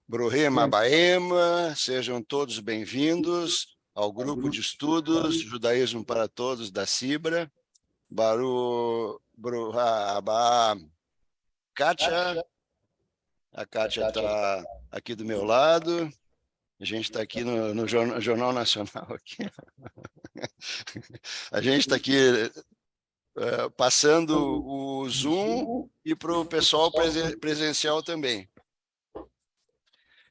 Bruhema Baema, sejam todos bem-vindos ao grupo de estudos Judaísmo para Todos da Cibra. Baru Bruhaba Kátia. A Kátia está aqui do meu lado. A gente está aqui no Jornal Nacional. Aqui. A gente está aqui passando o Zoom e para o pessoal presencial também.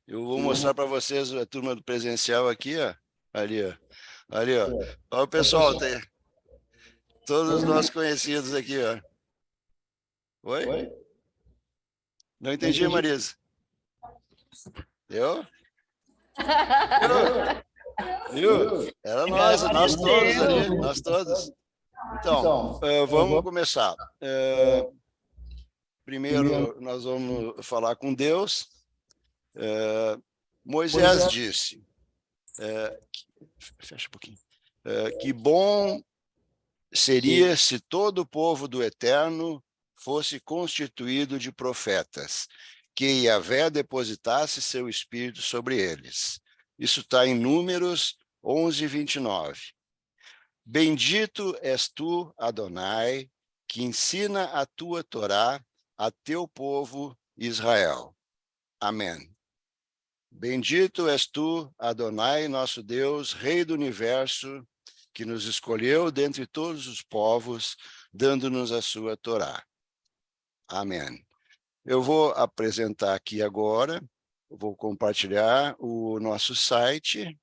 Eu vou mostrar para vocês a turma do presencial aqui, ó. Ali, ó. Ali, ó. Olha o pessoal, tem todos os nossos conhecidos aqui, ó. Oi? Não entendi, Marisa. Eu? Viu? Era nós todos ali, nós todos. Então, vamos começar. Primeiro, nós vamos falar com Deus. Moisés disse, fecha um pouquinho, que bom seria se todo o povo do Eterno fosse constituído de profetas, que Yahvé depositasse seu espírito sobre eles. Isso está em Números 11, 29. Bendito és tu, Adonai, que ensina a tua Torá a teu povo Israel. Amém. Bendito és tu, Adonai, nosso Deus, Rei do Universo, que nos escolheu dentre todos os povos, dando-nos a sua Torá. Amém. Eu vou apresentar aqui agora, vou compartilhar o nosso site,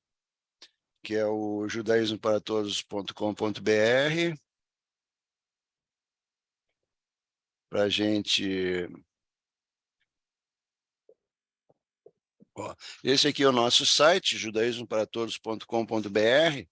que é o judaismoparatodos.com.br, para a gente... Ó, esse aqui é o nosso site, judaismoparatodos.com.br,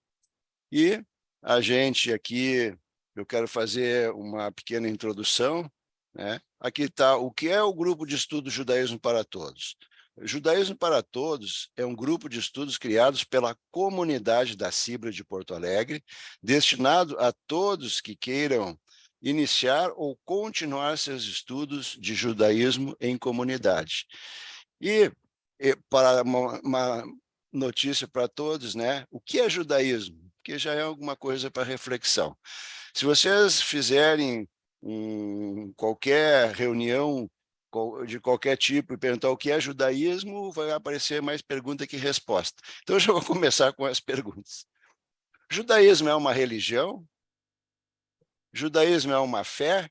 e a gente aqui, eu quero fazer uma pequena introdução, né? Aqui está o que é o grupo de estudo Judaísmo para Todos. Judaísmo para Todos é um grupo de estudos criados pela comunidade da Cibra de Porto Alegre, destinado a todos que queiram iniciar ou continuar seus estudos de judaísmo em comunidade. E para uma notícia para todos, né? O que é judaísmo? Porque já é alguma coisa para reflexão. Se vocês fizerem qualquer reunião de qualquer tipo e perguntar o que é judaísmo, vai aparecer mais pergunta que resposta. Então, eu já vou começar com as perguntas. Judaísmo é uma religião? Judaísmo é uma fé?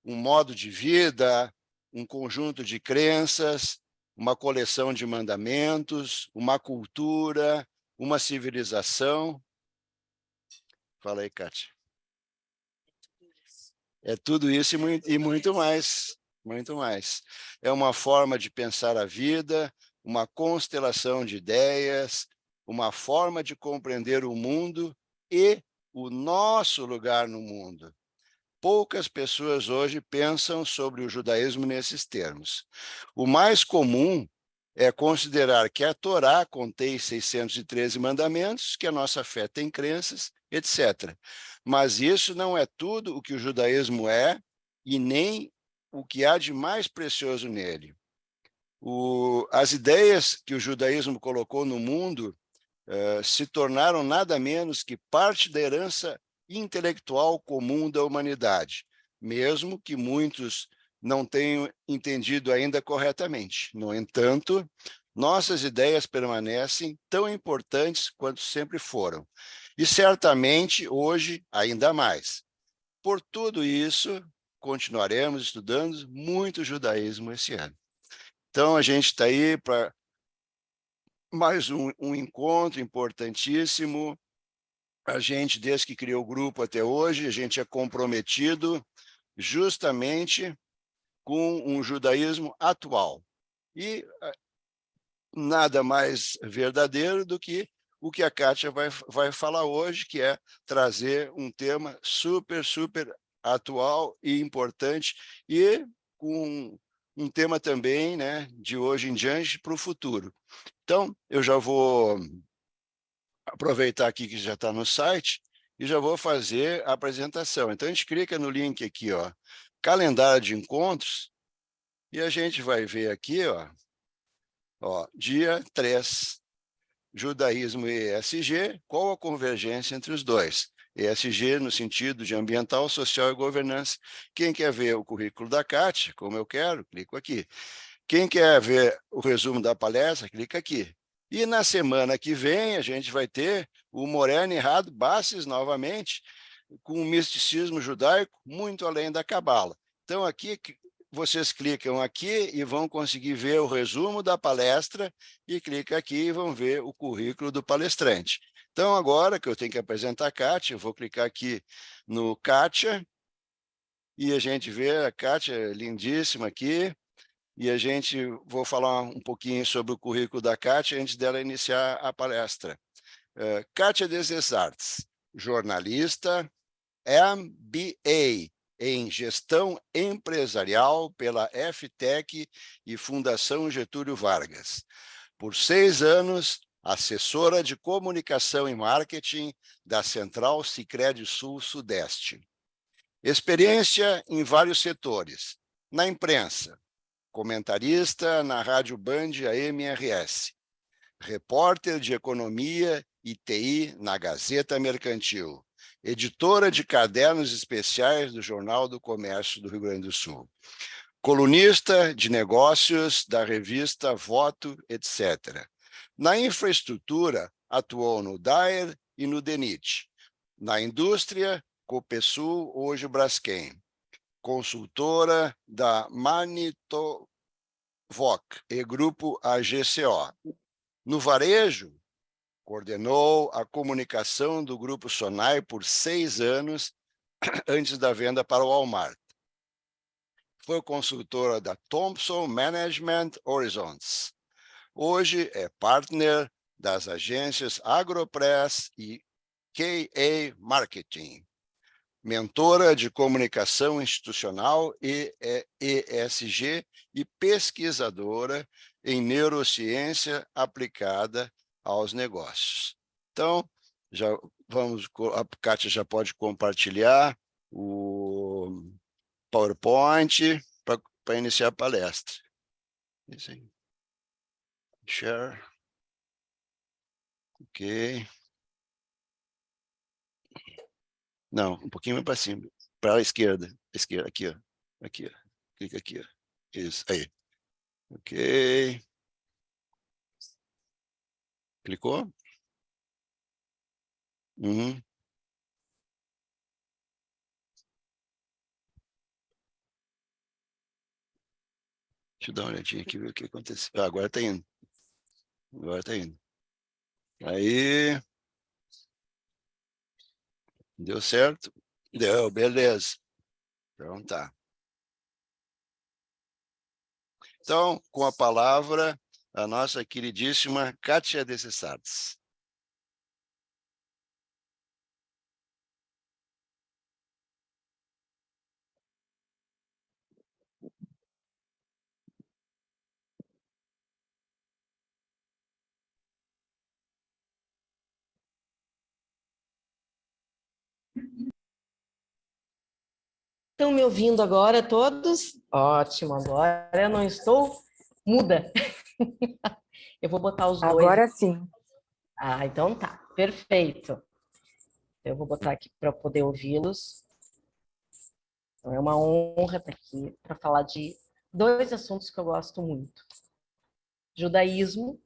Um modo de vida? Um conjunto de crenças? Uma coleção de mandamentos? Uma cultura? Uma civilização? Fala aí, Kátia. É tudo isso e muito mais. Muito mais. É uma forma de pensar a vida, uma constelação de ideias, uma forma de compreender o mundo e o nosso lugar no mundo. Poucas pessoas hoje pensam sobre o judaísmo nesses termos. O mais comum é considerar que a Torá contém 613 mandamentos, que a nossa fé tem crenças, etc. Mas isso não é tudo o que o judaísmo é e nem o que há de mais precioso nele. As ideias que o judaísmo colocou no mundo se tornaram nada menos que parte da herança intelectual comum da humanidade, mesmo que muitos não tenham entendido ainda corretamente. No entanto, nossas ideias permanecem tão importantes quanto sempre foram, e certamente hoje ainda mais. Por tudo isso, continuaremos estudando muito judaísmo esse ano. Então, a gente está aí para mais um encontro importantíssimo. A gente, desde que criou o grupo até hoje, a gente é comprometido justamente com um judaísmo atual. E nada mais verdadeiro do que o que a Kátia vai falar hoje, que é trazer um tema super, super atual e importante, e com um tema também, né, de hoje em diante para o futuro. Então, eu já vou aproveitar aqui que já está no site e já vou fazer a apresentação. Então, a gente clica no link aqui, ó, calendário de encontros, e a gente vai ver aqui, ó, Ó, dia 3, judaísmo e ESG, qual a convergência entre os dois? ESG no sentido de ambiental, social e governança. Quem quer ver o currículo da Kátia, como eu quero, clico aqui. Quem quer ver o resumo da palestra, clica aqui. E na semana que vem, a gente vai ter o Moreno Rado Basses novamente, com um misticismo judaico muito além da cabala. Então, aqui, vocês clicam aqui e vão conseguir ver o resumo da palestra e clica aqui e vão ver o currículo do palestrante. Então, agora que eu tenho que apresentar a Kátia, eu vou clicar aqui no Kátia e a gente vê a Kátia lindíssima aqui. E a gente, vou falar um pouquinho sobre o currículo da Kátia antes dela iniciar a palestra. Kátia Desesartes, jornalista, MBA em Gestão Empresarial pela FTEC e Fundação Getúlio Vargas. Por 6 anos, assessora de comunicação e marketing da Central Sicredi Sul-Sudeste. Experiência em vários setores. Na imprensa, comentarista na Rádio Band AMRS, repórter de economia e TI na Gazeta Mercantil, editora de cadernos especiais do Jornal do Comércio do Rio Grande do Sul, colunista de negócios da revista Voto, etc. Na infraestrutura, atuou no DAER e no DENIT. Na indústria, Copesul, hoje Braskem. Consultora da Manitovoc e Grupo AGCO. No varejo, coordenou a comunicação do Grupo Sonai por 6 anos, antes da venda para o Walmart. Foi consultora da Thompson Management Horizons. Hoje é partner das agências Agropress e KA Marketing. Mentora de comunicação institucional e ESG e pesquisadora em neurociência aplicada aos negócios. Então, já vamos, a Kátia já pode compartilhar o PowerPoint para iniciar a palestra. Isso aí. Share. Ok. Não, um pouquinho mais para cima. Para a esquerda. Aqui, ó. Aqui, ó. Clica aqui, ó. Isso, aí. Ok. Clicou? Uhum. Deixa eu dar uma olhadinha aqui, ver o que aconteceu. Ah, agora está indo. Agora está indo. Aí. Deu certo? Deu, beleza. Então tá. Então, com a palavra, a nossa queridíssima Kátia Desesartes. Estão me ouvindo agora todos? Ótimo, agora eu não estou muda. Eu vou botar os dois. Agora sim. Ah, então tá, perfeito. Eu vou botar aqui para poder ouvi-los. Então é uma honra estar aqui para falar de 2 assuntos que eu gosto muito: judaísmo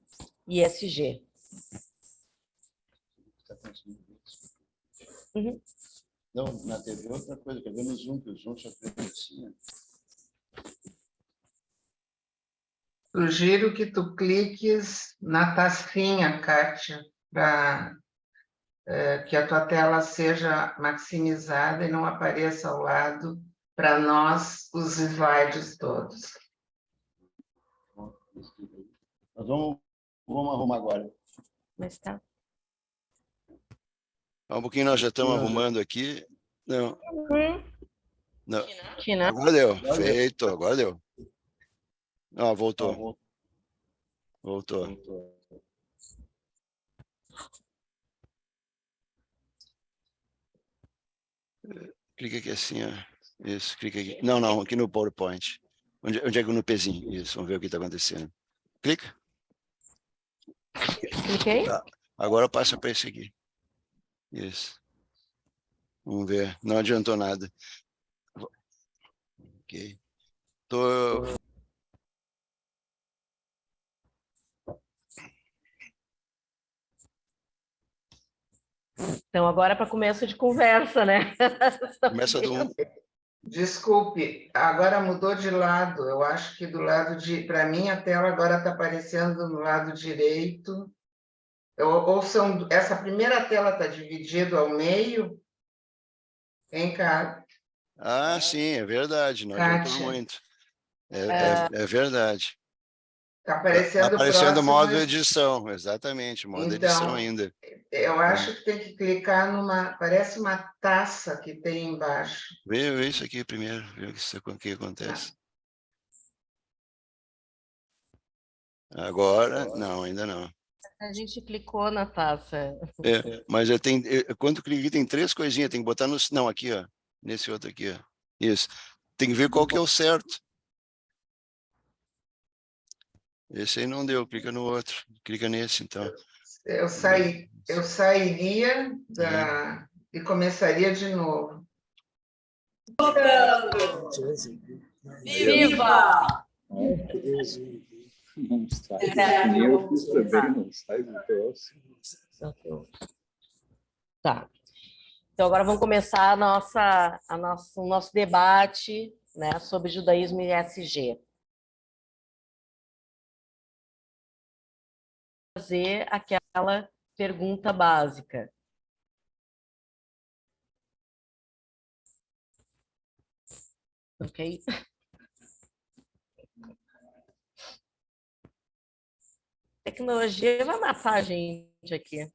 e ESG. Uhum. Não, na TV outra coisa, quer ver no Zoom, que o Zoom só tem assim. Sugiro que tu cliques na tasquinha, Kátia, para que a tua tela seja maximizada e não apareça ao lado para nós os slides todos. Nós vamos arrumar agora. Mas tá. Um pouquinho nós já estamos arrumando aqui. Não. Não. Tina. Agora deu. Feito, agora deu. Ah, voltou. Voltou. Clica aqui assim, ó. Isso, clica aqui. Não, aqui no PowerPoint. Onde é que no pezinho? Isso, vamos ver o que está acontecendo. Clica. Cliquei? Tá. Agora passa para esse aqui. Isso. Vamos ver. Não adiantou nada. Ok. Então, agora é para começo de conversa, né? Começa do... Desculpe, agora mudou de lado. Eu acho que do lado de... Para mim, a tela agora está aparecendo no lado direito. Ou são... Essa primeira tela está dividida ao meio, hein, Ah, sim, é verdade. Não adiantou Kátia? muito. É verdade. Está Tá aparecendo o aparecendo o próximo. modo edição, exatamente, modo edição Então, ainda. eu Então, acho que tem que clicar numa... Parece uma taça que tem embaixo. vê isso aqui primeiro, vê o que Tá. acontece. Agora, não, ainda não. A gente clicou na taça. Mas quando cliquei tem 3 coisinhas, tem que botar no... Não, aqui, ó. Nesse outro aqui, ó. Isso. Tem que ver qual que é o certo. Esse aí não deu, clica no outro. Clica nesse, então. Eu sairia É. e começaria de novo. Viva! Não sai. Nem eu fiz também, não sai do troço. Tá. Então, agora vamos começar o nosso debate, né, sobre judaísmo e ESG. Fazer aquela pergunta básica. Ok? Tecnologia vai matar a gente aqui.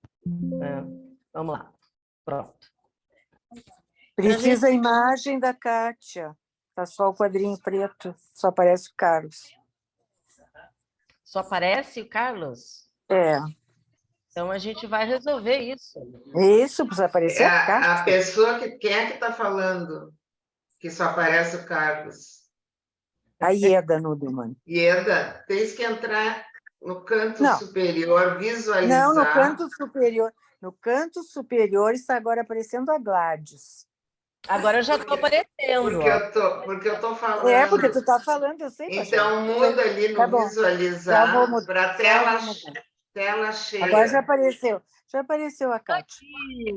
Vamos lá. Pronto. Precisa a imagem da Kátia. Tá só o quadrinho preto, só aparece o Carlos. Só aparece o Carlos? É. Então a gente vai resolver isso. Isso, precisa aparecer a Kátia. A pessoa quem é que está falando? Que só aparece o Carlos. A Ieda Nudelman. Ieda, tens que entrar no canto Não. superior, Não, visualizar. no canto superior. No canto superior está agora aparecendo a Gladys. Agora eu já estou aparecendo. Porque eu tô falando. É, porque tu está falando, eu sei. Então, muda ali no Tá bom. visualizar para tela cheia. Agora já apareceu. Já apareceu a Kátia.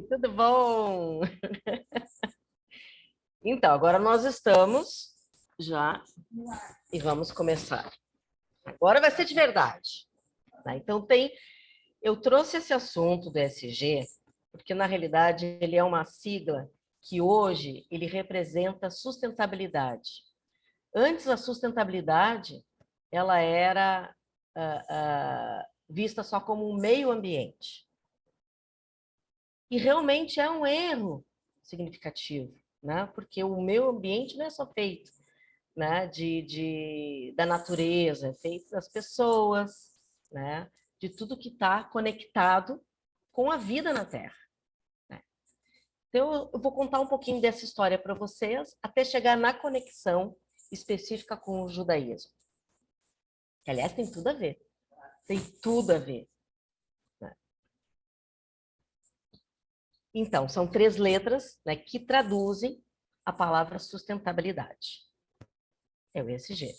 Tudo bom? Então, agora nós estamos já e vamos começar. Agora vai ser de verdade. Né? Então, eu trouxe esse assunto do ESG porque, na realidade, ele é uma sigla que hoje ele representa sustentabilidade. Antes, a sustentabilidade ela era vista só como um meio ambiente. E realmente é um erro significativo, né? Porque o meio ambiente não é só feito, né, da natureza, é feito das pessoas, né, de tudo que está conectado com a vida na Terra. Né? Então, eu vou contar um pouquinho dessa história para vocês, até chegar na conexão específica com o judaísmo. Que, aliás, tem tudo a ver. Tem tudo a ver. Né? Então, são 3 letras, né, que traduzem a palavra sustentabilidade. É o ESG.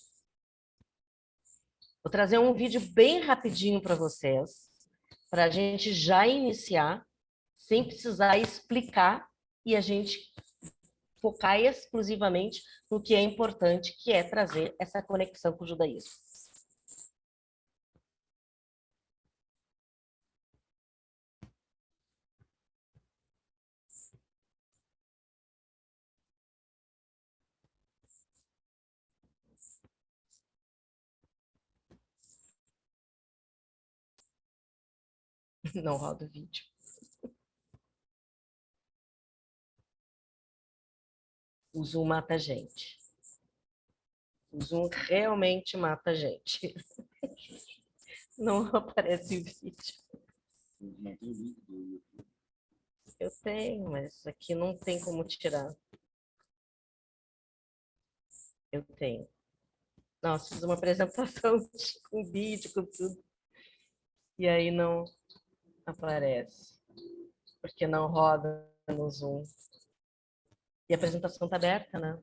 Vou trazer um vídeo bem rapidinho para vocês, para a gente já iniciar, sem precisar explicar, e a gente focar exclusivamente no que é importante, que é trazer essa conexão com o judaísmo. Não roda o vídeo. O Zoom mata a gente. O Zoom realmente mata a gente. Não aparece o vídeo. Eu tenho, mas aqui não tem como tirar. Eu tenho. Nossa, fiz uma apresentação com vídeo, com tudo. E aí não aparece, porque não roda no Zoom. E a apresentação está aberta, né?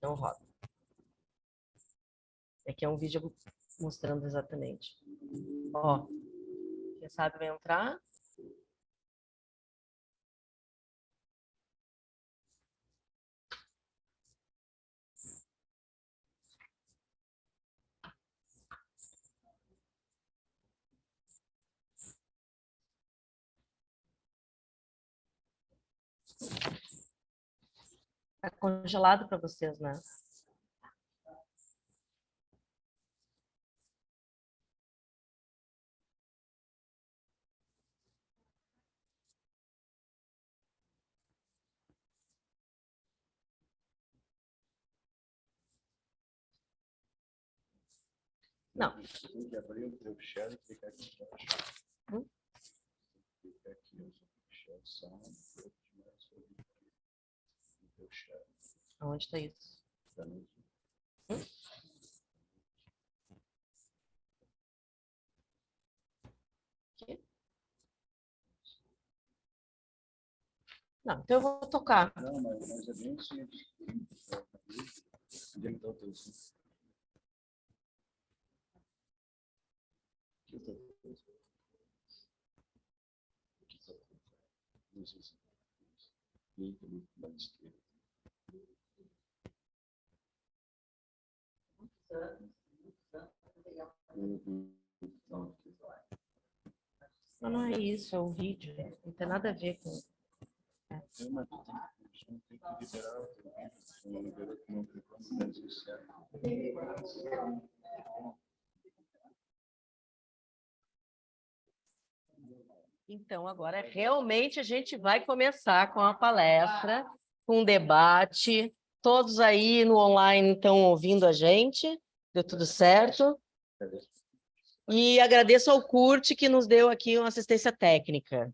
Não roda. Aqui é um vídeo mostrando exatamente. Ó, quem sabe vai entrar. Tá congelado para vocês, né? Não. Tem que abrir o teu share e clicar aqui embaixo. Clicar aqui, eu sou share sound, o teu share. Onde está isso? Tá no Aqui. Não, então eu vou tocar. Não, mas é bem simples. Onde é que está o teu som? Aqui está o teu som. Aqui está o teu som. Não sei se clica no lado esquerdo. Não, não é isso, é o vídeo. Não tem nada a ver com... Tem uma tem que liberar o teu vídeo. Se não liberar, tu não clicou no lado certo. Então, agora realmente a gente vai começar com a palestra, com um debate. Todos aí no online estão ouvindo a gente. Deu tudo certo? E agradeço ao Kurt que nos deu aqui uma assistência técnica.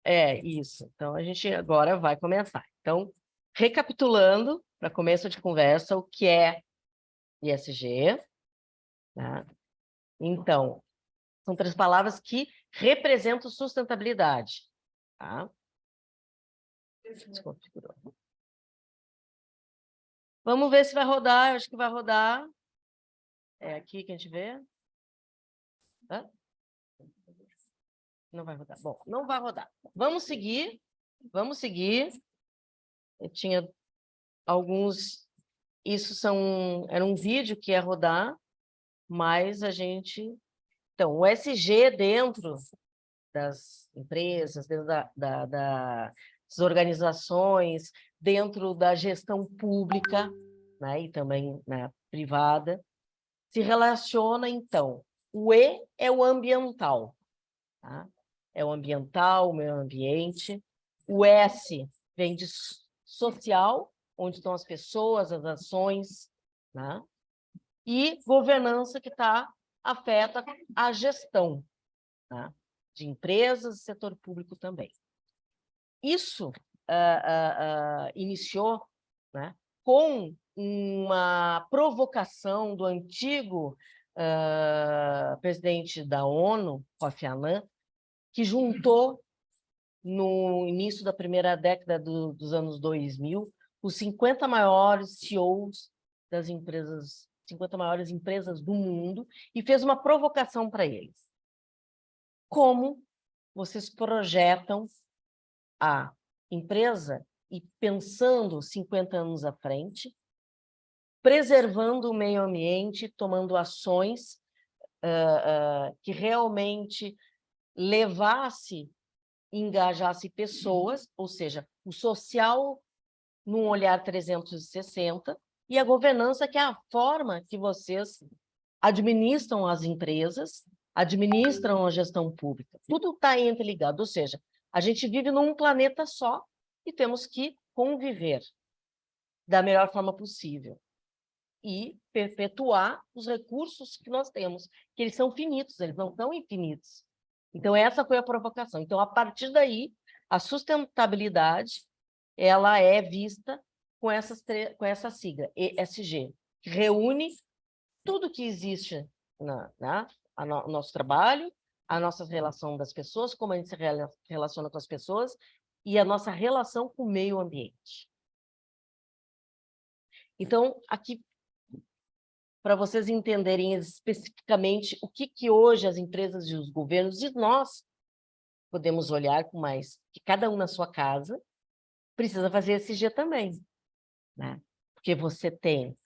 É, isso. Então, a gente agora vai começar. Então, recapitulando, para começo de conversa, o que é ESG, tá? Então, são 3 palavras que representam sustentabilidade, tá? Desconfigurou. Vamos ver se vai rodar, eu acho que vai rodar. É aqui que a gente vê. Hã? Não vai rodar. Bom, não vai rodar. Vamos seguir. Vamos seguir. Eu tinha alguns... Isso era um vídeo que ia rodar, mas a gente... Então, o SG dentro das empresas, dentro das organizações, dentro da gestão pública, né, e também, né, privada, se relaciona, então, o E é o ambiental, tá? É o ambiental, o meio ambiente. O S vem de social, onde estão as pessoas, as ações, né? E governança, que afeta a gestão, tá? De empresas e setor público também. Isso iniciou, né, com uma provocação do antigo presidente da ONU, Kofi Annan, que juntou, no início da primeira década dos anos 2000, os 50 maiores CEOs das empresas, 50 maiores empresas do mundo, e fez uma provocação para eles. Como vocês projetam a empresa e pensando 50 anos à frente, preservando o meio ambiente, tomando ações que realmente engajasse pessoas, ou seja, o social num olhar 360, e a governança, que é a forma que vocês administram as empresas, administram a gestão pública. Tudo está interligado, ou seja, a gente vive num planeta só e temos que conviver da melhor forma possível e perpetuar os recursos que nós temos, que eles são finitos, eles não são infinitos. Então, essa foi a provocação. Então, a partir daí, a sustentabilidade ela é vista com essa sigla, ESG. que reúne tudo que existe no nosso trabalho, a nossa relação das pessoas, como a gente se relaciona com as pessoas e a nossa relação com o meio ambiente. Então, aqui, para vocês entenderem especificamente o que hoje as empresas e os governos e nós podemos olhar com mais, que cada um na sua casa precisa fazer ESG também, né? Porque você tem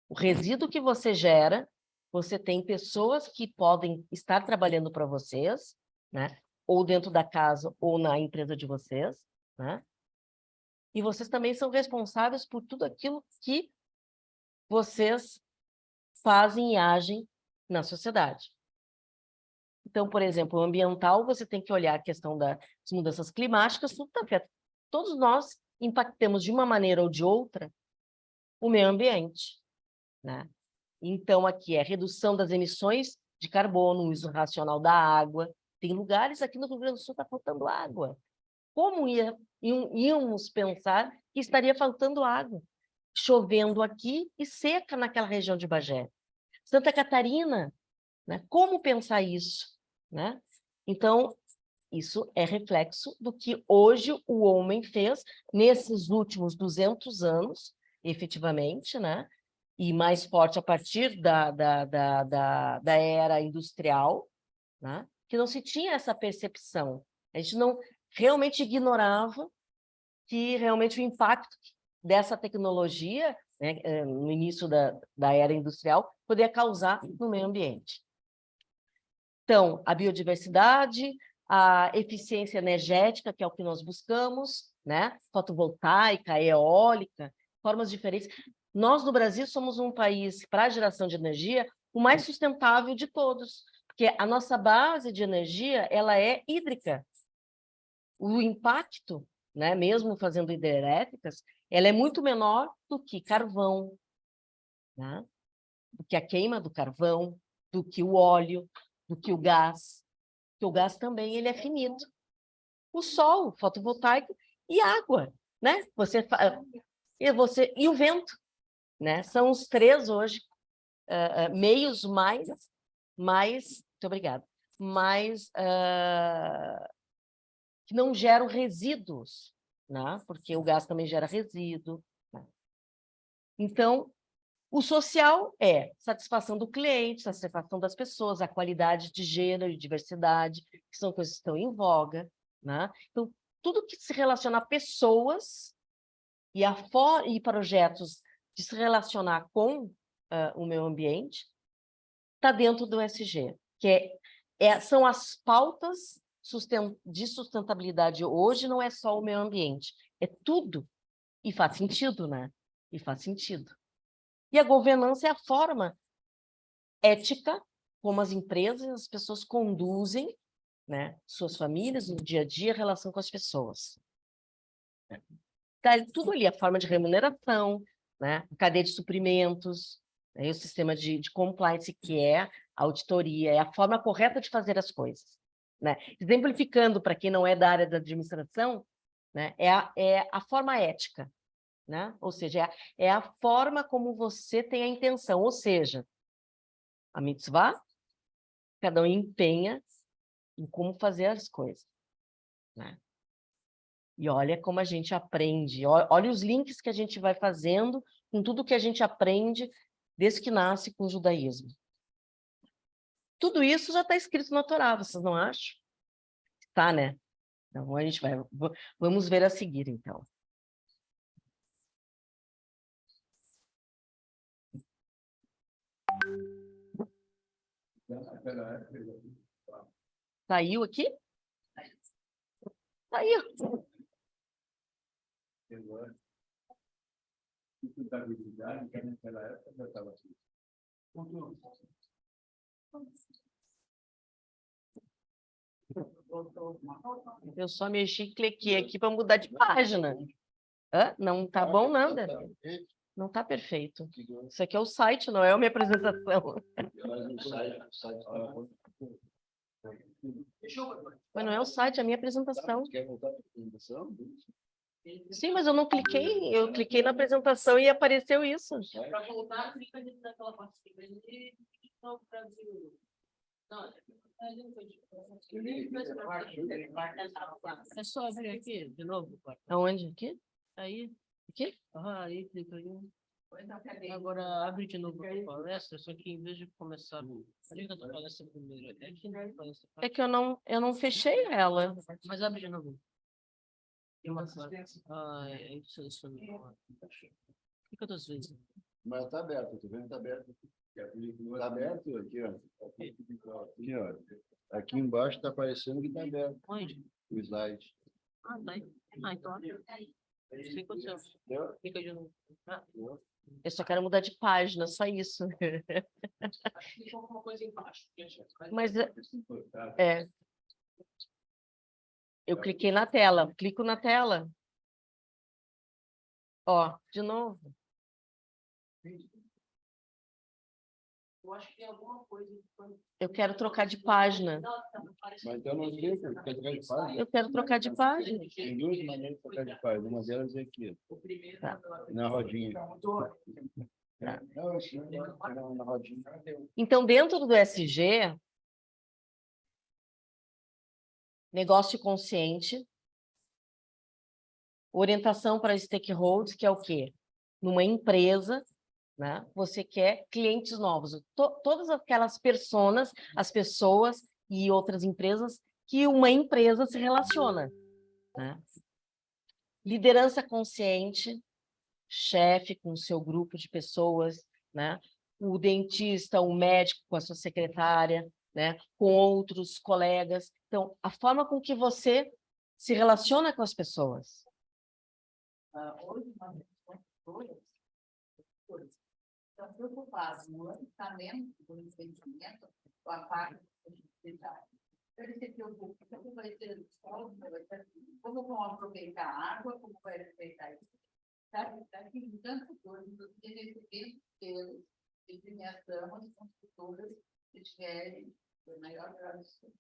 o resíduo que você gera, você tem pessoas que podem estar trabalhando para vocês, né? Ou dentro da casa ou na empresa de vocês, né? E vocês também são responsáveis por tudo aquilo que vocês fazem e agem na sociedade. Então, por exemplo, o ambiental, você tem que olhar a questão das mudanças climáticas, tudo afeta. Todos nós impactamos de uma maneira ou de outra o meio ambiente, né? Então, aqui é redução das emissões de carbono, o uso racional da água. Tem lugares aqui no Rio Grande do Sul que está faltando água. Como íamos pensar que estaria faltando água? Chovendo aqui e seca naquela região de Bagé. Santa Catarina, né? Como pensar isso, né? Então, isso é reflexo do que hoje o homem fez nesses últimos 200 anos, efetivamente, né? E mais forte a partir da era industrial, né? Que não se tinha essa percepção. A gente não realmente ignorava que realmente o impacto dessa tecnologia, né, no início da era industrial, poderia causar no meio ambiente. Então, a biodiversidade, a eficiência energética, que é o que nós buscamos, né? Fotovoltaica, eólica, formas diferentes. Nós, no Brasil, somos um país, para a geração de energia, o mais sustentável de todos, porque a nossa base de energia ela é hídrica. O impacto, né, mesmo fazendo hidrelétricas, ela é muito menor do que carvão, né? Do que a queima do carvão, do que o óleo, do que o gás. Porque o gás também ele é finito. O sol, fotovoltaico e água, né? E o vento, né? São os três hoje meios muito obrigada, que não geram resíduos, né? Porque o gás também gera resíduo, né? Então, o social é satisfação do cliente, satisfação das pessoas, a qualidade de gênero e diversidade, que são coisas que estão em voga, né? Então, tudo que se relaciona a pessoas e projetos de se relacionar com o meio ambiente está dentro do ESG, que são as pautas de sustentabilidade hoje, não é só o meio ambiente, é tudo. E faz sentido, né? E faz sentido. E a governança é a forma ética como as empresas, as pessoas conduzem, né, suas famílias, no dia a dia, a relação com as pessoas. Tá tudo ali, a forma de remuneração, né, a cadeia de suprimentos, né, e o sistema de compliance, que é a auditoria, é a forma correta de fazer as coisas, né? Exemplificando para quem não é da área da administração, né, é a forma ética, né? Ou seja, é a forma como você tem a intenção, ou seja, a mitzvah, cada um empenha em como fazer as coisas, né? E olha como a gente aprende, olha os links que a gente vai fazendo com tudo que a gente aprende desde que nasce com o judaísmo. Tudo isso já está escrito na Torá, vocês não acham? Tá, né? Então, a gente vamos ver a seguir, então. Saiu aqui? Saiu. Eu só mexi e cliquei aqui para mudar de página. Não tá bom nada. Não tá perfeito. Isso aqui é o site, não é a minha apresentação. Mas não é o site, é a minha apresentação. Quer voltar para a apresentação? Sim, mas eu não cliquei, eu cliquei na apresentação e apareceu isso. Para voltar, clica naquela parte de novo Brasil. Não, é só abrir aqui de novo. Aonde? Aqui? Aí, Aqui? aí, clica aí. Agora abre de novo a palestra, só que em vez de começar, liga a tua palestra primeiro. É que não palestra. É que eu não fechei ela. Mas abre de novo. Aí seleciona. Clica 2 vezes. Mas tá aberto, tá vendo? Tá aberto. Tá aberto aqui, ó. Aqui, ó. Aqui embaixo tá aparecendo que tá aberto Onde? o slide. Ah, tá aí. Ah, então abre. Clica o seu. Clica de novo. Ah, Eu só quero mudar de página, só isso. acho que tem alguma coisa embaixo. Mas é, eu cliquei na tela, clico na tela. Ó, de novo. Eu acho que tem alguma coisa. Eu quero trocar de página. Mas então não clica, quer trocar de página? Eu quero trocar de página. Tem duas maneiras de trocar de página. Uma delas é aqui, Tá. na rodinha. Tá. Não, isso não, na rodinha. Então, dentro do SG, negócio consciente, orientação para stakeholders, que é o quê? Numa empresa, né? Você quer clientes novos. Todas aquelas personas, as pessoas e outras empresas que uma empresa se relaciona, né? Liderança consciente, chefe com o seu grupo de pessoas, né? O dentista, o médico com a sua secretária, né? Com outros colegas. Então, a forma com que você se relaciona com as pessoas. Hoje, nós estão preocupados no lançamento do investimento com a parte da como vai ser como vão aproveitar a água, como vai aproveitar isso. Está aqui em tanto coisa, nesse tempo inteiro, de premiação, as construtoras que tiverem o maior grau de sucesso.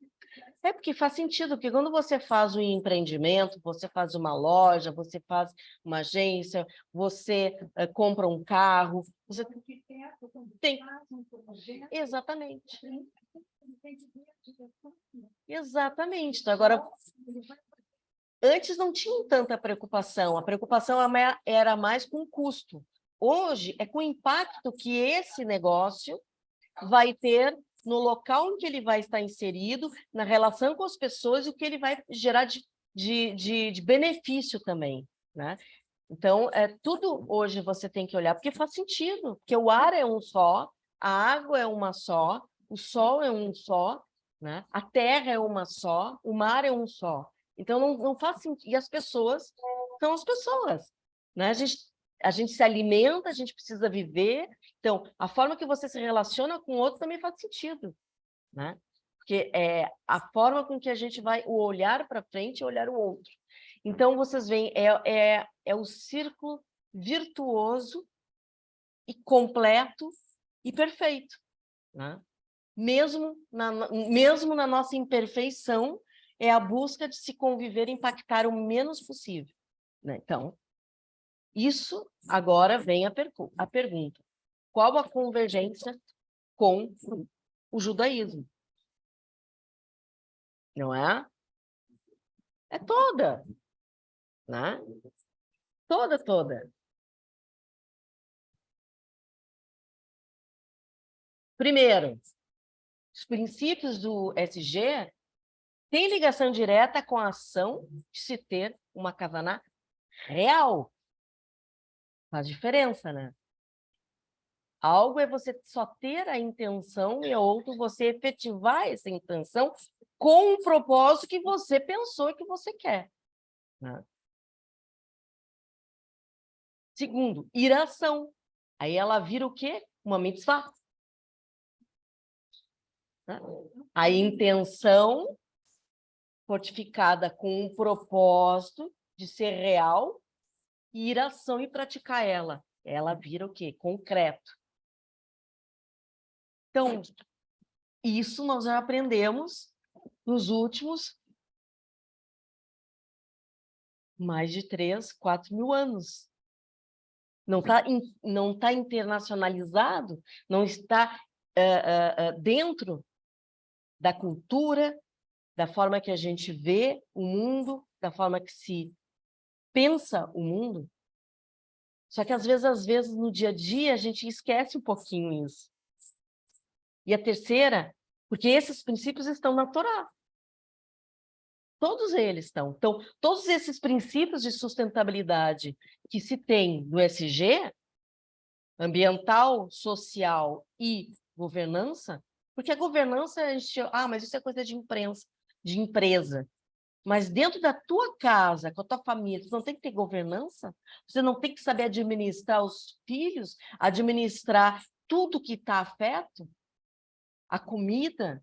É porque faz sentido, porque quando você faz um empreendimento, você faz uma loja, você faz uma agência, você compra um carro, você tem... Exatamente. Exatamente. Então, agora, antes não tinha tanta preocupação, a preocupação era mais com o custo. Hoje é com o impacto que esse negócio vai ter no local em que ele vai estar inserido, na relação com as pessoas e o que ele vai gerar de benefício também, né? Então, tudo hoje você tem que olhar, porque faz sentido, porque o ar é um só, a água é uma só, o sol é um só, né? A terra é uma só, o mar é um só. Então, não faz sentido. E as pessoas são as pessoas, né? A gente se alimenta, a gente precisa viver. Então, a forma que você se relaciona com o outro também faz sentido, né? Porque é a forma com que a gente vai o olhar para frente e olhar o outro. Então, vocês veem, é o círculo virtuoso e completo e perfeito, né? Mesmo na nossa imperfeição, é a busca de se conviver e impactar o menos possível, né? Então, isso agora vem a pergunta. Qual a convergência com o judaísmo? Não é? É toda, né? Toda. Primeiro, os princípios do SG têm ligação direta com a ação de se ter uma kavaná real. Faz diferença, né? Algo é você só ter a intenção e outro você efetivar essa intenção com o propósito que você pensou e que você quer, né? Segundo, iração. Aí ela vira o quê? Uma mitzvah. Né? A intenção fortificada com o propósito de ser real, e iração e praticar ela. Ela vira o quê? Concreto. Então, isso nós já aprendemos nos últimos mais de 3, 4 mil anos. Não tá internacionalizado, não está dentro da cultura, da forma que a gente vê o mundo, da forma que se pensa o mundo. Só que às vezes no dia a dia a gente esquece um pouquinho isso. E a terceira, porque esses princípios estão na Torá. Todos eles estão. Então, todos esses princípios de sustentabilidade que se tem no ESG, ambiental, social e governança, porque a governança, mas isso é coisa de imprensa, de empresa. Mas dentro da tua casa, com a tua família, você não tem que ter governança? Você não tem que saber administrar os filhos, administrar tudo que está afeto? A comida,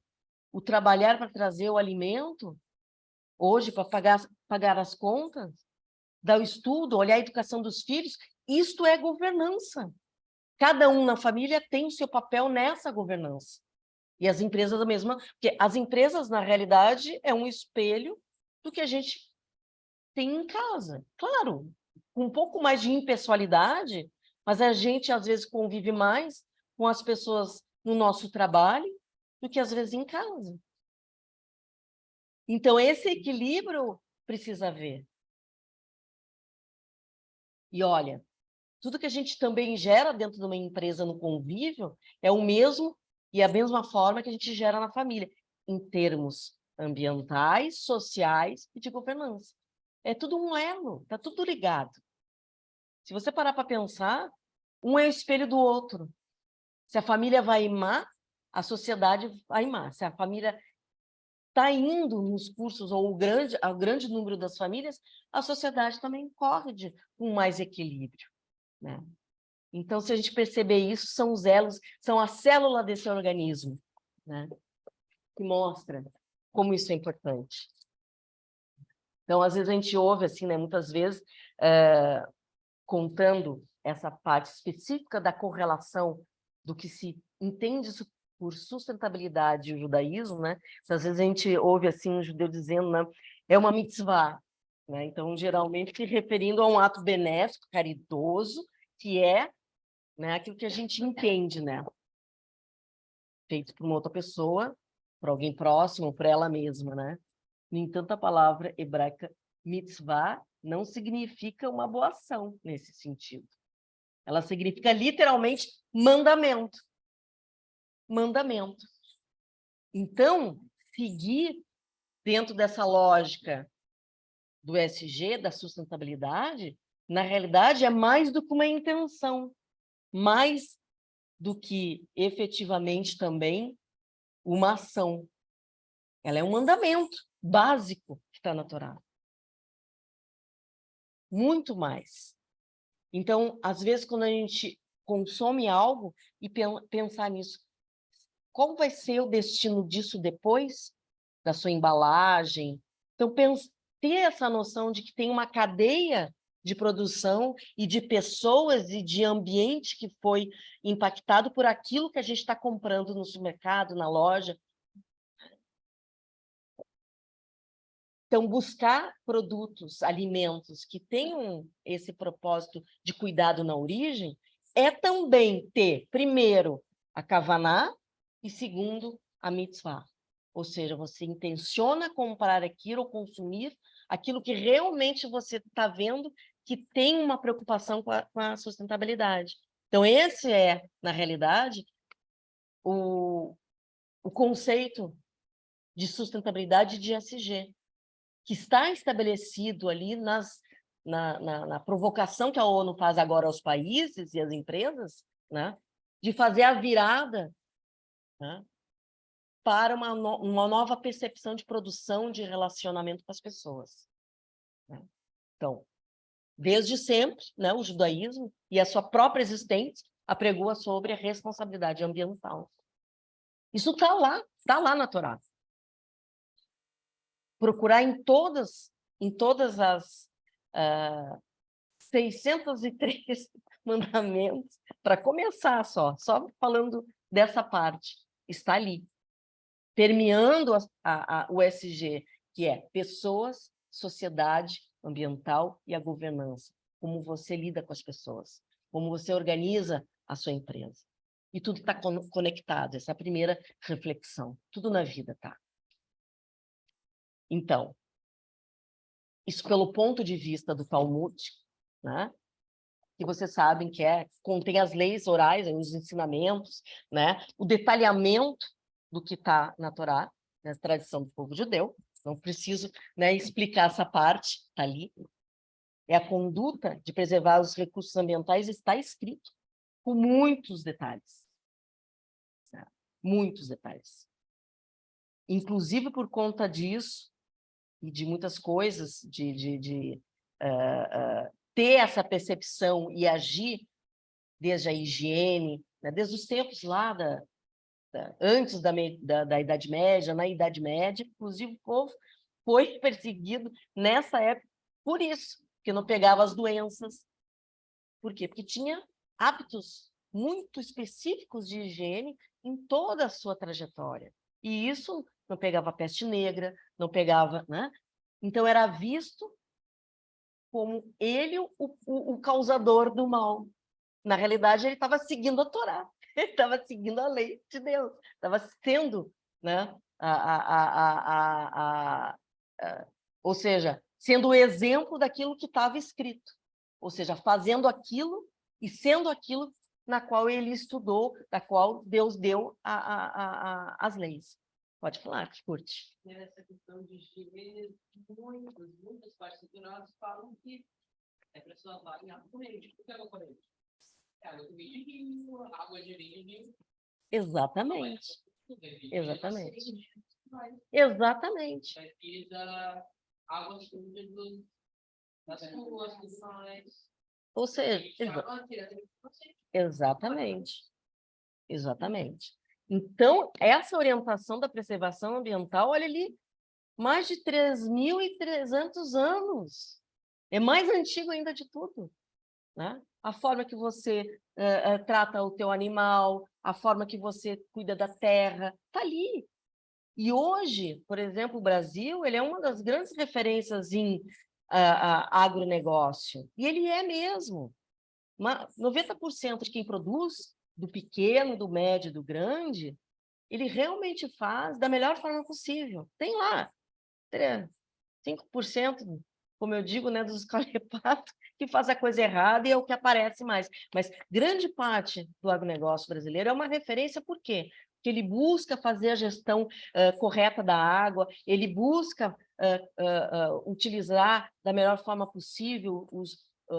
o trabalhar para trazer o alimento, hoje para pagar as contas, dar o estudo, olhar a educação dos filhos, isto é governança. Cada um na família tem o seu papel nessa governança. E as empresas da mesma, porque as empresas, na realidade, é um espelho do que a gente tem em casa. Claro, com um pouco mais de impessoalidade, mas a gente, às vezes, convive mais com as pessoas no nosso trabalho do que, às vezes, em casa. Então, esse equilíbrio precisa haver. E, olha, tudo que a gente também gera dentro de uma empresa no convívio é o mesmo e a mesma forma que a gente gera na família, em termos ambientais, sociais e de governança. É tudo um elo, está tudo ligado. Se você parar para pensar, um é o espelho do outro. Se a família vai imar, a sociedade vai imar. Se a família está indo nos cursos, ou o grande número das famílias, a sociedade também corre com mais equilíbrio, né? Então, se a gente perceber isso, são os elos, são a célula desse organismo, né? Que mostra como isso é importante. Então, às vezes a gente ouve, assim, né, muitas vezes, contando essa parte específica da correlação do que se entende por sustentabilidade e o judaísmo, né? Às vezes a gente ouve, assim, um judeu dizendo, né, é uma mitzvah, né? Então, geralmente, se referindo a um ato benéfico, caridoso, que é, né, aquilo que a gente entende, né? Feito por uma outra pessoa, por alguém próximo, por ela mesma, né? No entanto, a palavra hebraica mitzvah não significa uma boa ação nesse sentido. Ela significa literalmente mandamento. Mandamento. Então, seguir dentro dessa lógica do ESG, da sustentabilidade, na realidade é mais do que uma intenção, mais do que efetivamente também uma ação. Ela é um mandamento básico que está na Torá. Muito mais. Então, às vezes, quando a gente consome algo e pensar nisso, qual vai ser o destino disso depois, da sua embalagem? Então, ter essa noção de que tem uma cadeia de produção e de pessoas e de ambiente que foi impactado por aquilo que a gente está comprando no supermercado, na loja. Então, buscar produtos, alimentos que tenham esse propósito de cuidado na origem é também ter, primeiro, a kavaná e, segundo, a mitzvah. Ou seja, você intenciona comprar aquilo ou consumir aquilo que realmente você está vendo que tem uma preocupação com a sustentabilidade. Então, esse é, na realidade, o conceito de sustentabilidade de ESG, que está estabelecido ali na provocação que a ONU faz agora aos países e às empresas, né, de fazer a virada, né, para uma nova percepção de produção, de relacionamento com as pessoas, né? Então, desde sempre, né, o judaísmo e a sua própria existência apregoa sobre a responsabilidade ambiental. Isso está lá na Torá. Procurar em todas as 603 mandamentos, para começar só falando dessa parte, está ali, permeando o ESG, que é pessoas, sociedade ambiental e a governança, como você lida com as pessoas, como você organiza a sua empresa. E tudo está conectado, essa é a primeira reflexão. Tudo na vida tá. Então, isso pelo ponto de vista do Talmud, né? Que vocês sabem que contém as leis orais, os ensinamentos, né? O detalhamento do que está na Torá, na tradição do povo judeu. Não preciso, né, explicar essa parte, está ali. É a conduta de preservar os recursos ambientais, está escrito com muitos detalhes. Né? Muitos detalhes. Inclusive por conta disso, e de muitas coisas, ter essa percepção e agir desde a higiene, né? Desde os tempos lá, antes da Idade Média, na Idade Média, inclusive o povo foi perseguido nessa época por isso, que não pegava as doenças. Por quê? Porque tinha hábitos muito específicos de higiene em toda a sua trajetória. E isso não pegava peste negra, não pegava, né? Então era visto como ele o causador do mal. Na realidade, ele estava seguindo a Torá, ele estava seguindo a lei de Deus, estava sendo, né? Ou seja, sendo o exemplo daquilo que estava escrito, ou seja, fazendo aquilo e sendo aquilo na qual ele estudou, da qual Deus deu as leis. Pode falar, que curte. Nessa questão de higiene, muitas partes culturais falam que é para sua lavar em água corrente. Por que água corrente? É água de rio, água de rio. Exatamente. Exatamente. Exatamente. Precisa água suja das ruas, tudo mais. Ou seja, exatamente. Exatamente. Então, essa orientação da preservação ambiental, olha ali, mais de 3.300 anos. É mais antigo ainda de tudo. Né? A forma que você trata o teu animal, a forma que você cuida da terra, está ali. E hoje, por exemplo, o Brasil, ele é uma das grandes referências em agronegócio. E ele é mesmo. 90% de quem produz, do pequeno, do médio, do grande, ele realmente faz da melhor forma possível. Tem lá 5%, como eu digo, né, dos escalrepados, que faz a coisa errada e é o que aparece mais. Mas grande parte do agronegócio brasileiro é uma referência, por quê? Porque ele busca fazer a gestão correta da água, ele busca utilizar da melhor forma possível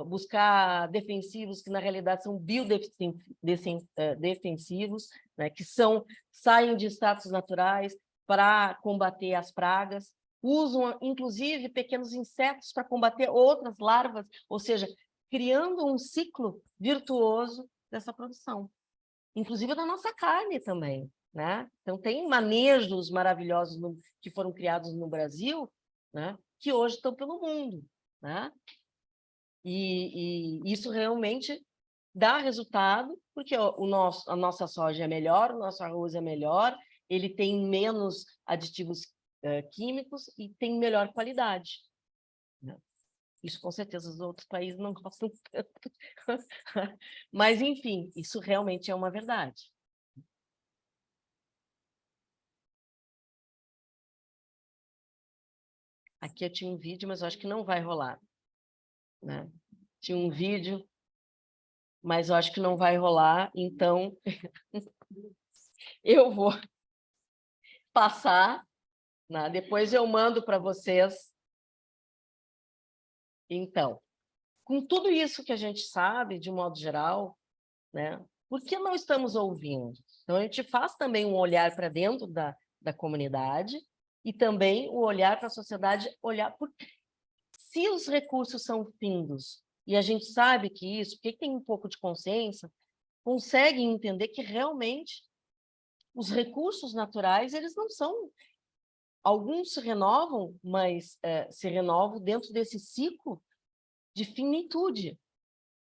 buscar defensivos que, na realidade, são biodefensivos, né, que saem de status naturais para combater as pragas, usam, inclusive, pequenos insetos para combater outras larvas, ou seja, criando um ciclo virtuoso dessa produção. Inclusive da nossa carne também, né? Então, tem manejos maravilhosos que foram criados no Brasil, né, que hoje estão pelo mundo, né? E isso realmente dá resultado, porque a nossa soja é melhor, o nosso arroz é melhor, ele tem menos aditivos químicos e tem melhor qualidade. Né? Isso, com certeza, os outros países não gostam tanto. Mas, enfim, isso realmente é uma verdade. Aqui eu tinha um vídeo, mas eu acho que não vai rolar. Né? Tinha um vídeo, mas eu acho que não vai rolar, então eu vou passar, né? Depois eu mando para vocês. Então, com tudo isso que a gente sabe, de modo geral, né? Por que não estamos ouvindo? Então, a gente faz também um olhar para dentro da comunidade e também o olhar para a sociedade, olhar por se os recursos são findos, e a gente sabe que isso, porque tem um pouco de consciência, conseguem entender que realmente os recursos naturais, eles não são... Alguns se renovam, mas se renovam dentro desse ciclo de finitude.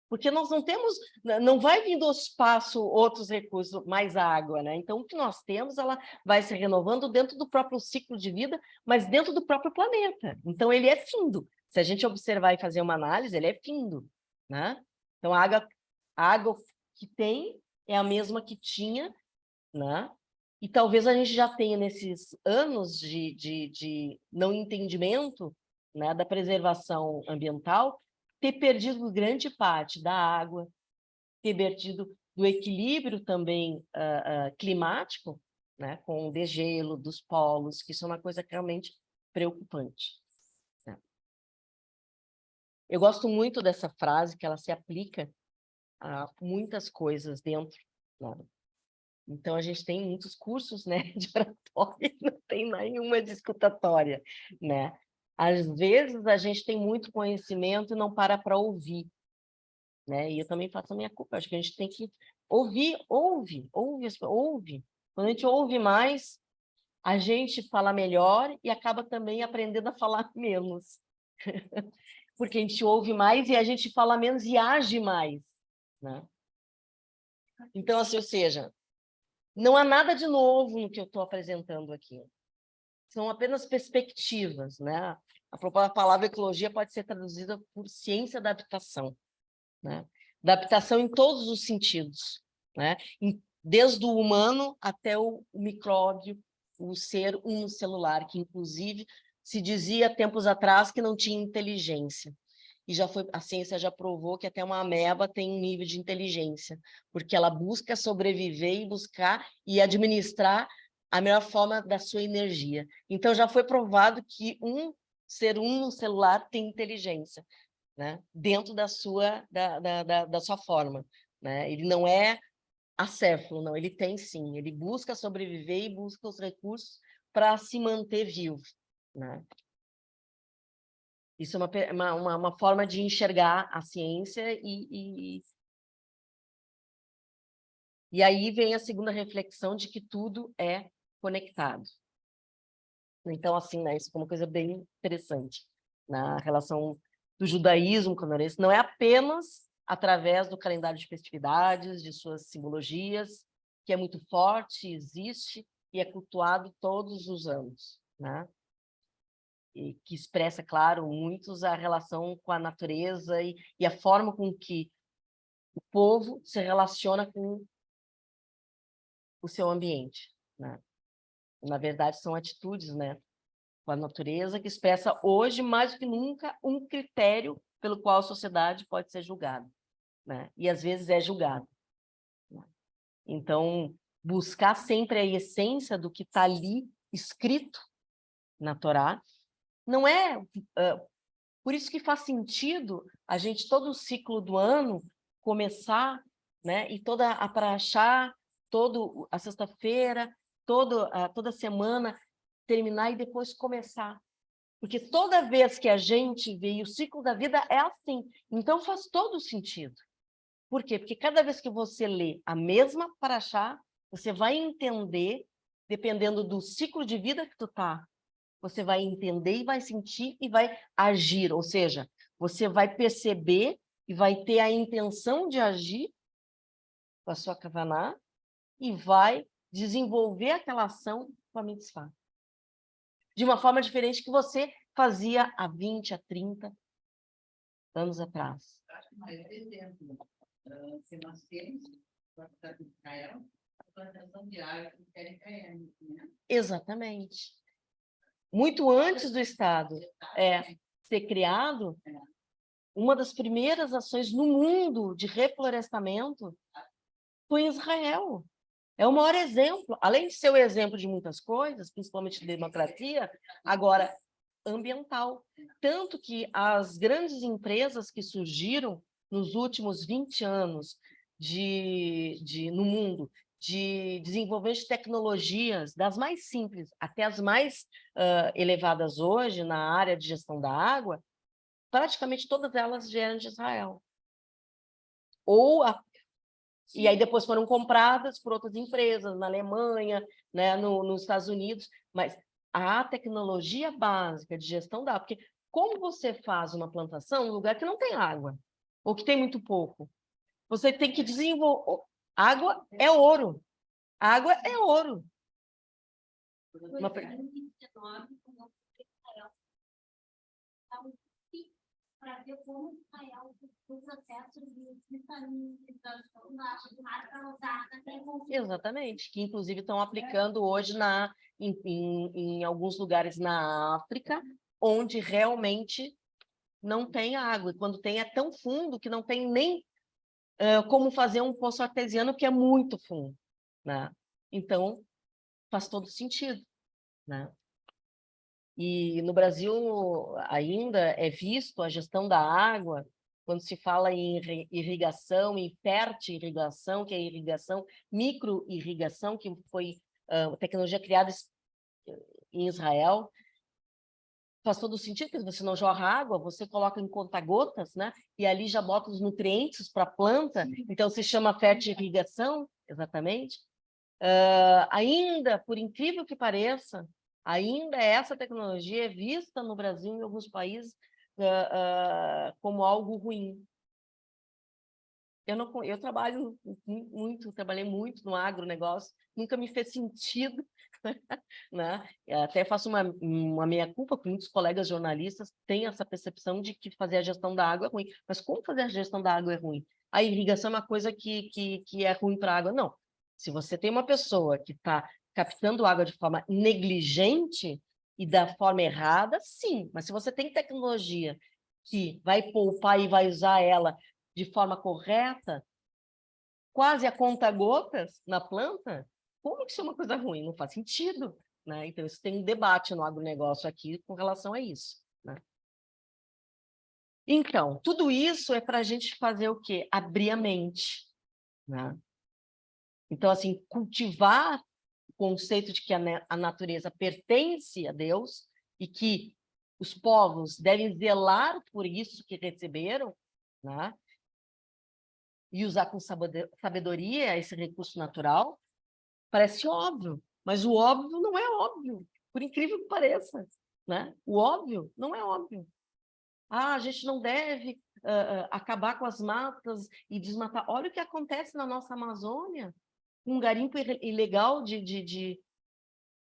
Porque nós não temos... Não vai vir do espaço outros recursos, mais água, né? Então, o que nós temos, ela vai se renovando dentro do próprio ciclo de vida, mas dentro do próprio planeta. Então, ele é findo. Se a gente observar e fazer uma análise, ele é findo, né? Então, a água que tem é a mesma que tinha, né? E talvez a gente já tenha, nesses anos de não entendimento, né, da preservação ambiental, ter perdido grande parte da água, ter perdido do equilíbrio também climático, né, com o degelo dos polos, que isso é uma coisa realmente preocupante. Né? Eu gosto muito dessa frase, que ela se aplica a muitas coisas dentro. Né? Então, a gente tem muitos cursos, né, de oratória e não tem nenhuma de escutatória, né? Às vezes, a gente tem muito conhecimento e não para ouvir, né? E eu também faço a minha culpa. Acho que a gente tem que ouvir, ouve. Quando a gente ouve mais, a gente fala melhor e acaba também aprendendo a falar menos. Porque a gente ouve mais e a gente fala menos e age mais, né? Então, assim, ou seja, não há nada de novo no que eu estou apresentando aqui. São apenas perspectivas, né? A palavra ecologia pode ser traduzida por ciência da habitação, né? Da habitação em todos os sentidos, né? Desde o humano até o micróbio, o ser unicelular, que inclusive se dizia tempos atrás que não tinha inteligência. E a ciência já provou que até uma ameba tem um nível de inteligência, porque ela busca sobreviver e buscar e administrar a melhor forma da sua energia. Então, já foi provado que um ser unicelular tem inteligência, né? Dentro da sua forma. Né? Ele não é acéfalo, não, ele tem sim, ele busca sobreviver e busca os recursos para se manter vivo. Né? Isso é uma forma de enxergar a ciência e aí vem a segunda reflexão de que tudo é conectado. Então, assim, né, isso é uma coisa bem interessante na relação do judaísmo com o nordeste. Não é apenas através do calendário de festividades, de suas simbologias, que é muito forte, existe e é cultuado todos os anos, né? E que expressa, claro, muitos a relação com a natureza e a forma com que o povo se relaciona com o seu ambiente, né? Na verdade, são atitudes, né, com a natureza que expressa hoje, mais do que nunca, um critério pelo qual a sociedade pode ser julgada, né? E às vezes é julgada. Né? Então, buscar sempre a essência do que está ali escrito na Torá, não é... por isso que faz sentido a gente, todo o ciclo do ano, começar, né? E toda a Parashá, toda a sexta-feira, toda semana, terminar e depois começar. Porque toda vez que a gente vê, e o ciclo da vida é assim. Então, faz todo sentido. Por quê? Porque cada vez que você lê a mesma Parashá, você vai entender, dependendo do ciclo de vida que tu tá, você vai entender e vai sentir e vai agir. Ou seja, você vai perceber e vai ter a intenção de agir com a sua kavaná e vai desenvolver aquela ação com a mitzvah. De uma forma diferente que você fazia há 20, há 30 anos atrás. Acho que o maior exemplo que nós temos, em Israel, a plantação de árvores que querem cair, né? Exatamente. Muito antes do Estado ser criado, uma das primeiras ações no mundo de reflorestamento foi em Israel. É o maior exemplo, além de ser o exemplo de muitas coisas, principalmente de democracia, agora ambiental. Tanto que as grandes empresas que surgiram nos últimos 20 anos no mundo, de desenvolvimento de tecnologias, das mais simples até as mais elevadas hoje na área de gestão da água, praticamente todas elas vieram de Israel. E aí depois foram compradas por outras empresas, na Alemanha, né, nos Estados Unidos, mas a tecnologia básica de gestão da água, porque como você faz uma plantação em um lugar que não tem água, ou que tem muito pouco, você tem que desenvolver... Água é ouro. Água é ouro. para ver como Israel o processo de dessalinização da água para usar na agricultura. Exatamente, que inclusive estão aplicando hoje em alguns lugares na África, onde realmente não tem água. E quando tem, é tão fundo que não tem nem como fazer um poço artesiano, que é muito fundo, né? Então, faz todo sentido, né? E no Brasil ainda é visto a gestão da água, quando se fala em irrigação, em fertirrigação, que é irrigação, microirrigação, que foi tecnologia criada em Israel, faz todo sentido, porque você não jorra água, você coloca em conta-gotas, né? E ali já bota os nutrientes para a planta, então se chama fertirrigação, exatamente. Ainda, por incrível que pareça, ainda essa tecnologia é vista no Brasil e em alguns países como algo ruim. Eu trabalho muito, trabalhei muito no agronegócio, nunca me fez sentido, né? Até faço uma meia-culpa, com muitos colegas jornalistas têm essa percepção de que fazer a gestão da água é ruim. Mas como fazer a gestão da água é ruim? A irrigação é uma coisa que é ruim para a água? Não. Se você tem uma pessoa que está captando água de forma negligente e da forma errada, sim. Mas se você tem tecnologia que vai poupar e vai usar ela de forma correta, quase a conta-gotas na planta, como que isso é uma coisa ruim? Não faz sentido, né? Então, isso tem um debate no agronegócio aqui com relação a isso, né? Então, tudo isso é para a gente fazer o quê? Abrir a mente, né? Então, assim, cultivar o conceito de que a natureza pertence a Deus e que os povos devem zelar por isso que receberam, né? E usar com sabedoria esse recurso natural, parece óbvio, mas o óbvio não é óbvio, por incrível que pareça, né? O óbvio não é óbvio. A gente não deve acabar com as matas e desmatar. Olha o que acontece na nossa Amazônia, um garimpo ilegal de...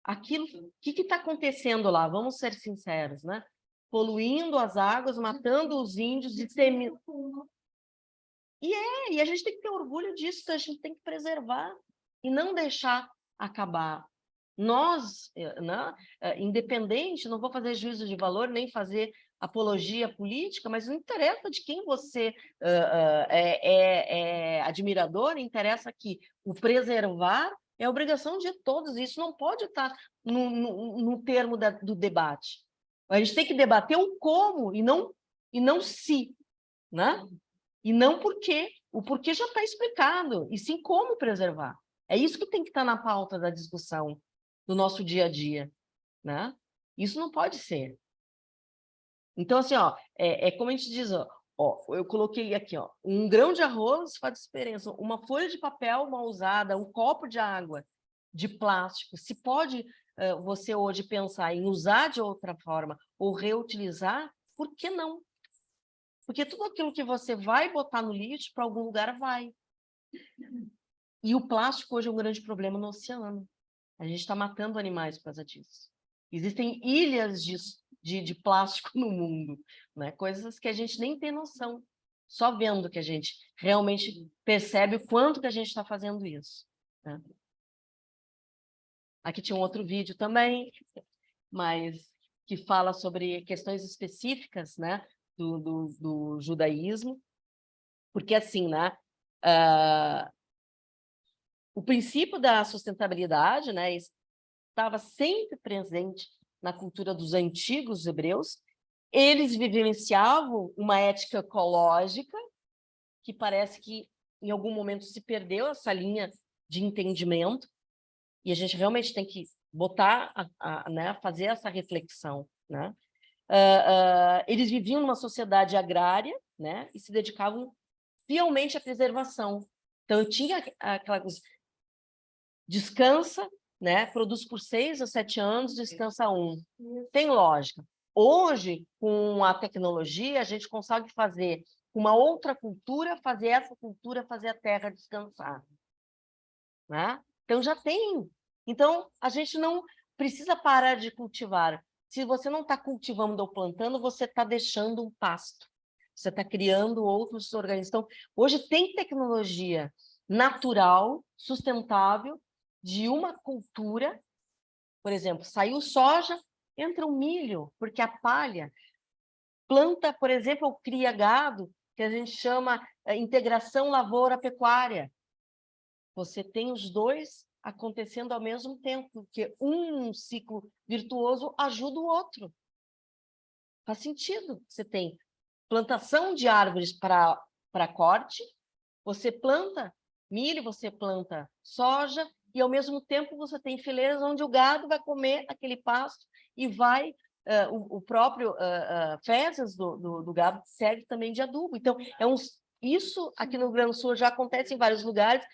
Aquilo, o que está acontecendo lá? Vamos ser sinceros, né? Poluindo as águas, matando os índios, disseminando. E a gente tem que ter orgulho disso, a gente tem que preservar e não deixar acabar. Nós, né, independente, não vou fazer juízo de valor, nem fazer apologia política, mas não interessa de quem você é admirador, interessa que o preservar é obrigação de todos, isso não pode estar no termo do debate. A gente tem que debater o como e não se, né? E não porquê. O porquê já está explicado, e sim como preservar. É isso que tem que estar na pauta da discussão do nosso dia a dia, né? Isso não pode ser. Então, assim, ó, como a gente diz, ó, eu coloquei aqui, ó, um grão de arroz faz diferença, uma folha de papel mal usada, um copo de água de plástico, se pode você hoje pensar em usar de outra forma ou reutilizar, por que não? Porque tudo aquilo que você vai botar no lixo, para algum lugar vai. E o plástico hoje é um grande problema no oceano. A gente está matando animais por causa disso. Existem ilhas de plástico no mundo, né? Coisas que a gente nem tem noção. Só vendo que a gente realmente percebe o quanto que a gente está fazendo isso, né? Aqui tinha um outro vídeo também, mas que fala sobre questões específicas, né? Do judaísmo, porque assim, né, o princípio da sustentabilidade, né, estava sempre presente na cultura dos antigos hebreus. Eles vivenciavam uma ética ecológica que parece que em algum momento se perdeu essa linha de entendimento, e a gente realmente tem que botar, né, fazer essa reflexão, né? Eles viviam numa sociedade agrária, né, e se dedicavam fielmente à preservação. Então, eu tinha aquela coisa, descansa, né, produz por 6 a 7 anos, descansa 1. Tem lógica. Hoje, com a tecnologia, a gente consegue fazer uma outra cultura, fazer essa cultura, fazer a terra descansar, né? Então, já tem. Então, a gente não precisa parar de cultivar. Se você não está cultivando ou plantando, você está deixando um pasto. você está criando outros organismos. Então, hoje tem tecnologia natural, sustentável, de uma cultura. Por exemplo, saiu soja, entra o milho, porque a palha planta, por exemplo, ou cria gado, que a gente chama integração lavoura-pecuária. Você tem os dois acontecendo ao mesmo tempo, porque um ciclo virtuoso ajuda o outro. Faz sentido. Você tem plantação de árvores para corte, você planta milho, você planta soja, e ao mesmo tempo você tem fileiras onde o gado vai comer aquele pasto e vai, o próprio fezes do gado serve também de adubo. Então, isso aqui no Rio Grande do Sul já acontece em vários lugares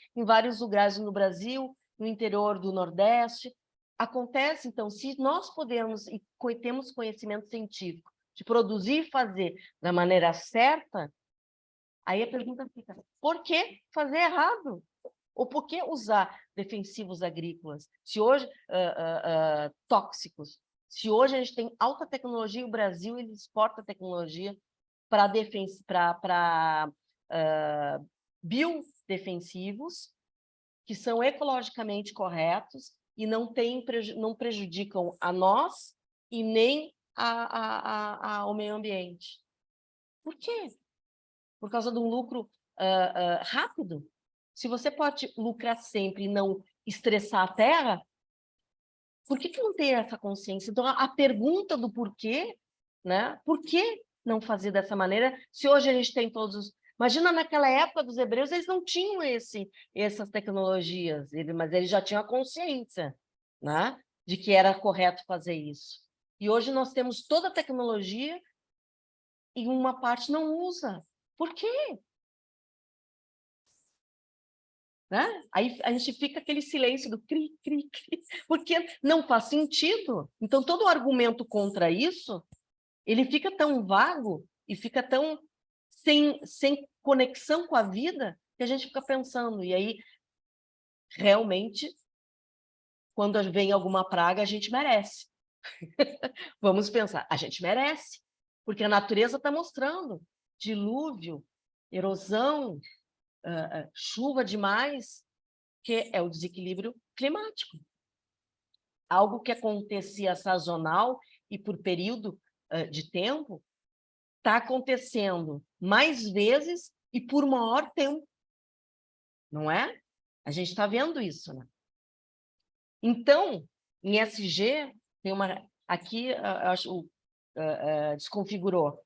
no Brasil, no interior do Nordeste. Acontece, então, se nós podemos e temos conhecimento científico de produzir e fazer da maneira certa, aí a pergunta fica, por que fazer errado? Ou por que usar defensivos agrícolas? Se hoje, tóxicos, se hoje a gente tem alta tecnologia, o Brasil ele exporta tecnologia para biodefensivos, que são ecologicamente corretos e não prejudicam a nós e nem ao meio ambiente. Por quê? Por causa de um lucro rápido. Se você pode lucrar sempre e não estressar a terra, por que não ter essa consciência? Então, a pergunta do porquê, né? Por que não fazer dessa maneira, se hoje a gente tem todos os... Imagina naquela época dos hebreus, eles não tinham essas tecnologias, mas eles já tinham a consciência, né? De que era correto fazer isso. E hoje nós temos toda a tecnologia e uma parte não usa. Por quê? Né? Aí a gente fica aquele silêncio do cri, cri, cri, porque não faz sentido. Então, todo o argumento contra isso, ele fica tão vago e fica tão sem conexão com a vida que a gente fica pensando. E aí, realmente, quando vem alguma praga, a gente merece. Vamos pensar, a gente merece, porque a natureza está mostrando dilúvio, erosão, chuva demais, que é o desequilíbrio climático. Algo que acontecia sazonal e por período de tempo, está acontecendo mais vezes e por maior tempo. Não é? A gente está vendo isso, né? Então, em SG, tem uma... Aqui, acho, desconfigurou.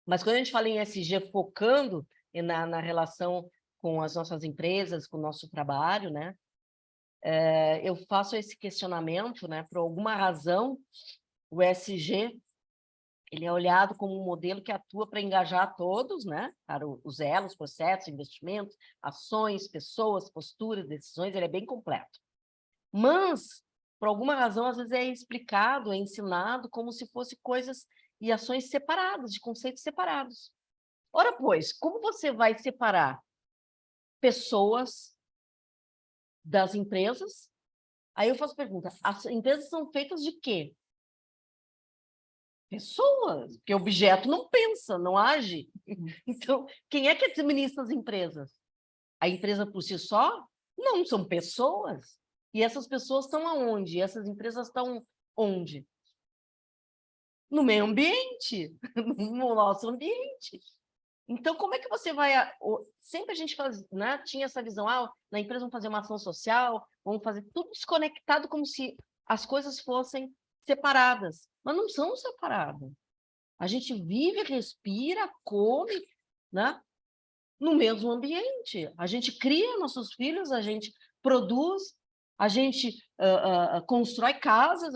Mas quando a gente fala em SG focando na relação com as nossas empresas, com o nosso trabalho, né? Eu faço esse questionamento, né? Por alguma razão, o SG ele é olhado como um modelo que atua para engajar todos, né? Para os elos, processos, investimentos, ações, pessoas, posturas, decisões, ele é bem completo. Mas, por alguma razão, às vezes é explicado, é ensinado como se fosse coisas e ações separadas, de conceitos separados. Ora, pois, como você vai separar pessoas das empresas? Aí eu faço a pergunta, as empresas são feitas de quê? Pessoas, porque o objeto não pensa, não age. Então, quem é que administra as empresas? A empresa por si só? Não, são pessoas. E essas pessoas estão aonde? Essas empresas estão onde? No meio ambiente, no nosso ambiente. Então, como é que você vai... Sempre a gente né, tinha essa visão, na empresa vamos fazer uma ação social, vamos fazer tudo desconectado, como se as coisas fossem separadas. Mas não são separadas. A gente vive, respira, come, né, no mesmo ambiente. A gente cria nossos filhos, a gente produz, a gente constrói casas,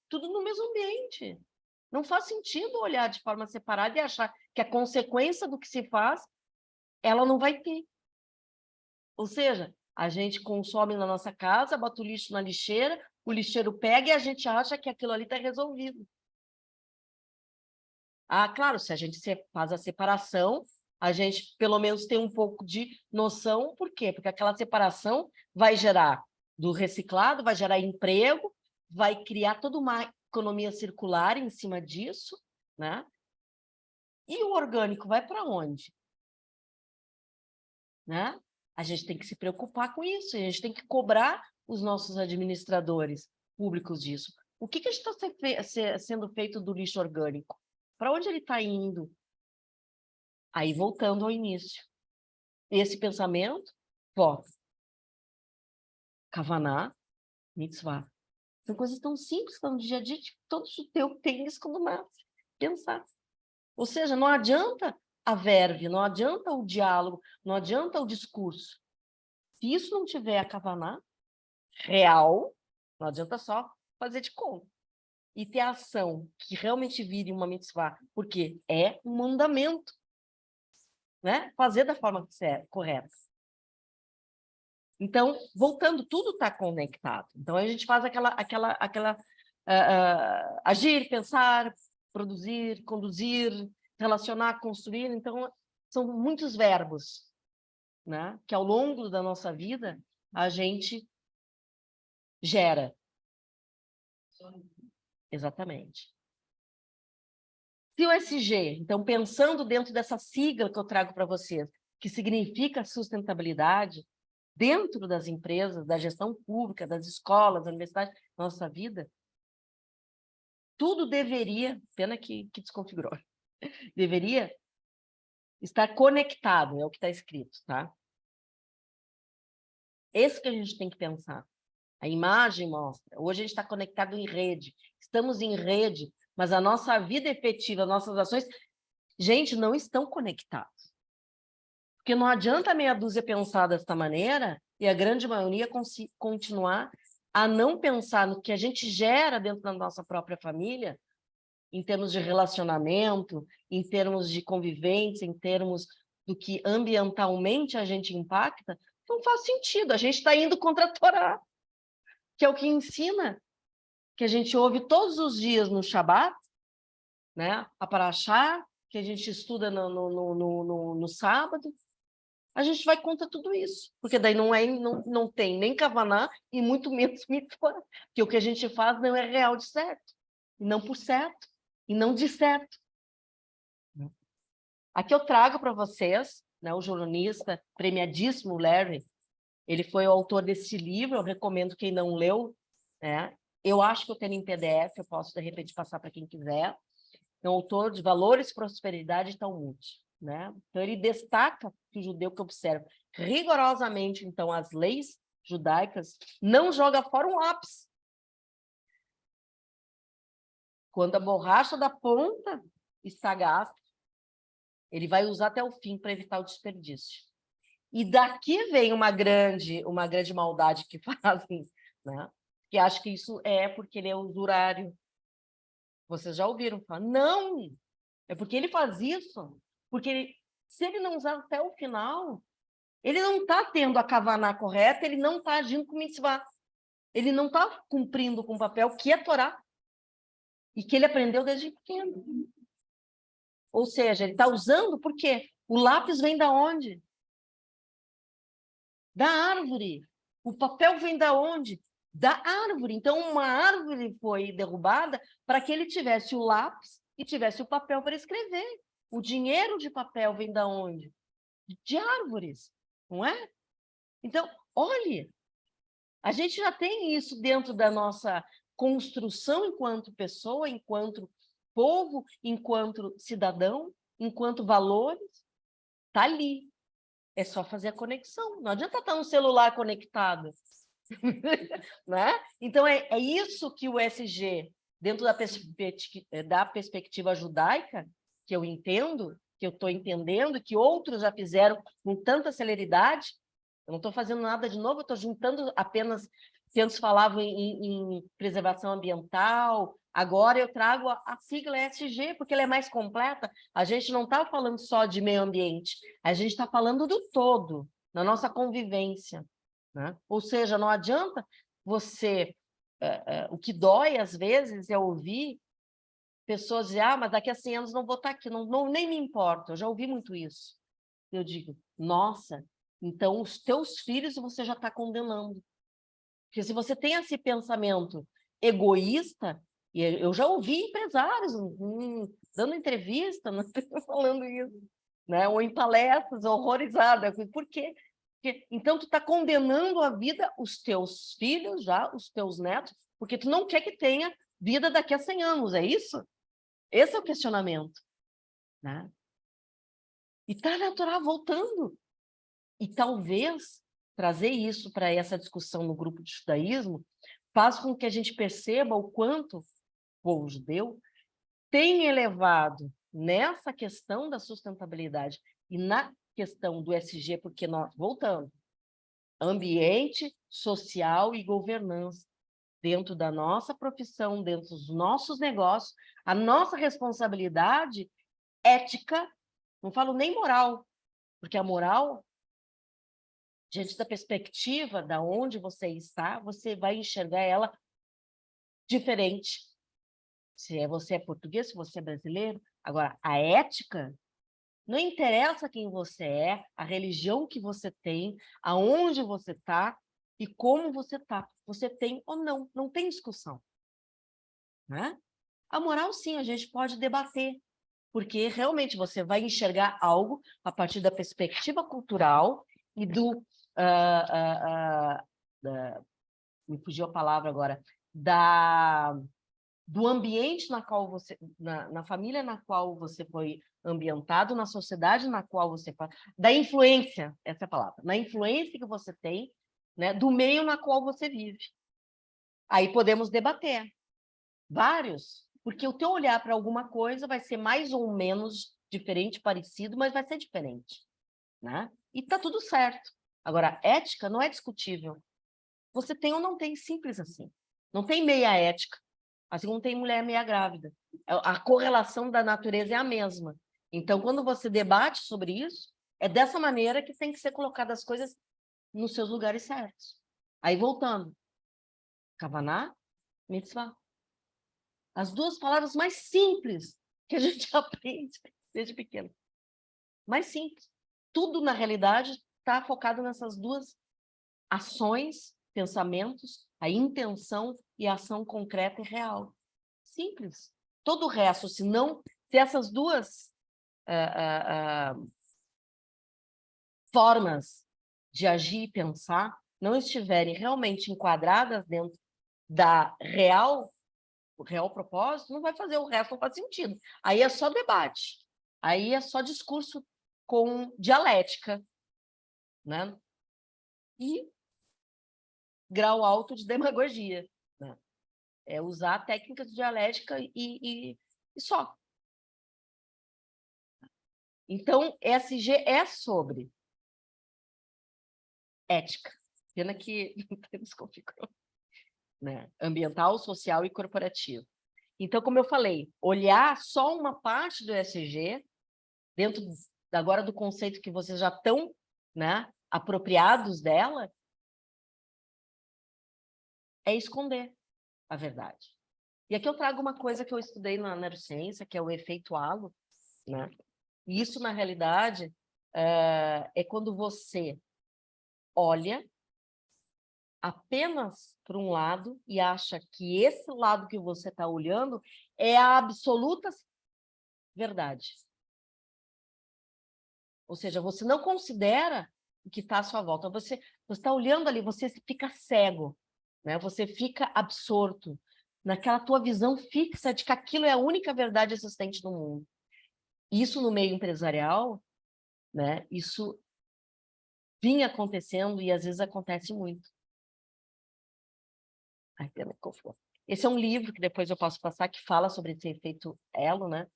tudo no mesmo ambiente. Não faz sentido olhar de forma separada e achar que a consequência do que se faz, ela não vai ter. Ou seja, a gente consome na nossa casa, bota o lixo na lixeira, o lixeiro pega e a gente acha que aquilo ali está resolvido. Claro, se a gente faz a separação, a gente pelo menos tem um pouco de noção. Por quê? Porque aquela separação vai gerar do reciclado, vai gerar emprego, vai criar toda uma economia circular em cima disso, né? E o orgânico vai para onde? Né? A gente tem que se preocupar com isso, a gente tem que cobrar os nossos administradores públicos disso. O que está sendo feito do lixo orgânico? Para onde ele está indo? Aí, voltando ao início. Esse pensamento, volta. Kavaná, mitzvah. São coisas tão simples, estão no dia a dia, que todo judeu tem isso quando nasce. Pensar. Ou seja, não adianta a verve, não adianta o diálogo, não adianta o discurso. Se isso não tiver a kavaná real, não adianta só fazer de conta. E ter a ação que realmente vire uma mitzvah, porque é um mandamento, né? Fazer da forma correta. Então, voltando, tudo está conectado. Então, a gente faz agir, pensar, produzir, conduzir, relacionar, construir. Então, são muitos verbos, né? Que ao longo da nossa vida, a gente gera. Exatamente. Se o SG, então, pensando dentro dessa sigla que eu trago para vocês, que significa sustentabilidade, dentro das empresas, da gestão pública, das escolas, da universidade, da nossa vida, tudo deveria, pena que desconfigurou, deveria estar conectado, é o que está escrito, tá? Esse que a gente tem que pensar. A imagem mostra. Hoje a gente está conectado em rede, estamos em rede, mas a nossa vida efetiva, nossas ações, gente, não estão conectadas. Porque não adianta a meia dúzia pensar desta maneira e a grande maioria continuar a não pensar no que a gente gera dentro da nossa própria família, em termos de relacionamento, em termos de convivência, em termos do que ambientalmente a gente impacta, não faz sentido. A gente está indo contra a Torá, que é o que ensina, que a gente ouve todos os dias no Shabat, né? A Parashá, que a gente estuda no sábado. A gente vai contra tudo isso, porque daí não tem nem Kavaná e muito menos mitzvah, porque o que a gente faz não é real de certo, e não por certo, e não de certo. Aqui eu trago para vocês, né, o jornalista premiadíssimo Larry, ele foi o autor desse livro, eu recomendo quem não leu, né? Eu acho que eu tenho em PDF, eu posso de repente passar para quem quiser. É um autor de Valores, Prosperidade e Talmud, né? Então ele destaca que o judeu que observa rigorosamente então as leis judaicas não joga fora um lápis. Quando a borracha da ponta está gasta, ele vai usar até o fim para evitar o desperdício. E daqui vem uma grande maldade que fazem, né? Que acho que isso é porque ele é usurário. Vocês já ouviram falar? Não! É porque ele faz isso. Porque se ele não usar até o final, ele não está tendo a kavaná correta, ele não está agindo com mitzvah. Ele não está cumprindo com o papel que é Torá. E que ele aprendeu desde pequeno. Ou seja, ele está usando por quê? O lápis vem da onde? Da árvore. O papel vem da onde? Da árvore. Então, uma árvore foi derrubada para que ele tivesse o lápis e tivesse o papel para escrever. O dinheiro de papel vem da onde? De árvores, não é? Então, olhe, a gente já tem isso dentro da nossa construção enquanto pessoa, enquanto povo, enquanto cidadão, enquanto valores. Está ali. É só fazer a conexão. Não adianta estar no celular conectado. Né? Então, é isso que o SG, dentro da perspectiva judaica, que eu entendo, que eu estou entendendo, que outros já fizeram com tanta celeridade. Eu não estou fazendo nada de novo, eu estou juntando apenas, se antes falavam em preservação ambiental, agora eu trago a sigla SG, porque ela é mais completa. A gente não está falando só de meio ambiente, a gente está falando do todo, na nossa convivência. Né? Ou seja, não adianta você... o que dói, às vezes, é ouvir pessoas dizer, mas daqui a 100 anos não vou estar aqui, nem me importa. Eu já ouvi muito isso. Eu digo, nossa, então os teus filhos você já está condenando. Porque se você tem esse pensamento egoísta, E eu já ouvi empresários dando entrevista, falando isso, né? Ou em palestras, horrorizada. Por quê? Então, tu está condenando a vida, os teus filhos, já, os teus netos, porque tu não quer que tenha vida daqui a 100 anos, é isso? Esse é o questionamento, né? E está natural, voltando. E talvez trazer isso para essa discussão no grupo de judaísmo faz com que a gente perceba o quanto o povo judeu tem elevado nessa questão da sustentabilidade e na questão do SG, porque nós, voltando, ambiente, social e governança, dentro da nossa profissão, dentro dos nossos negócios, a nossa responsabilidade ética, não falo nem moral, porque a moral, diante da perspectiva da onde você está, você vai enxergar ela diferente. Se você é português, se você é brasileiro. Agora, a ética, não interessa quem você é, a religião que você tem, aonde você está e como você está. Você tem ou não, não tem discussão. Né? A moral, sim, a gente pode debater, porque realmente você vai enxergar algo a partir da perspectiva cultural e do... me fugiu a palavra agora, do ambiente na qual você, na família na qual você foi ambientado, na sociedade na qual você... Da influência, essa é a palavra, na influência que você tem, né, do meio na qual você vive. Aí podemos debater, vários, porque o teu olhar para alguma coisa vai ser mais ou menos diferente, parecido, mas vai ser diferente, né? E tá tudo certo. Agora, ética não é discutível. Você tem ou não tem, simples assim. Não tem meia ética, assim como tem mulher meia grávida. A correlação da natureza é a mesma. Então, quando você debate sobre isso, é dessa maneira que tem que ser colocadas as coisas nos seus lugares certos. Aí, voltando. Kavaná, mitzvah. As duas palavras mais simples que a gente aprende desde pequeno. Mais simples. Tudo, na realidade, está focado nessas duas ações, pensamentos, a intenção e a ação concreta e real. Simples. Todo o resto, se essas duas formas de agir e pensar não estiverem realmente enquadradas dentro da o real propósito, não vai fazer o resto, não faz sentido. Aí é só debate. Aí é só discurso com dialética, né? E grau alto de demagogia, né? É usar técnicas de dialética e só. Então, ESG é sobre ética. Pena que desconfigurou, né? Ambiental, social e corporativo. Então, como eu falei, olhar só uma parte do ESG, dentro agora do conceito que vocês já estão, né, apropriados dela, é esconder a verdade. E aqui eu trago uma coisa que eu estudei na neurociência, que é o efeito halo, né? E isso, na realidade, é quando você olha apenas para um lado e acha que esse lado que você está olhando é a absoluta verdade. Ou seja, você não considera o que está à sua volta. Você está olhando ali, você fica cego, né? Você fica absorto naquela tua visão fixa de que aquilo é a única verdade existente no mundo. Isso no meio empresarial, né? Isso vinha acontecendo e às vezes acontece muito. Ai, pena que confusão. Esse é um livro que depois eu posso passar, que fala sobre esse efeito elo, né?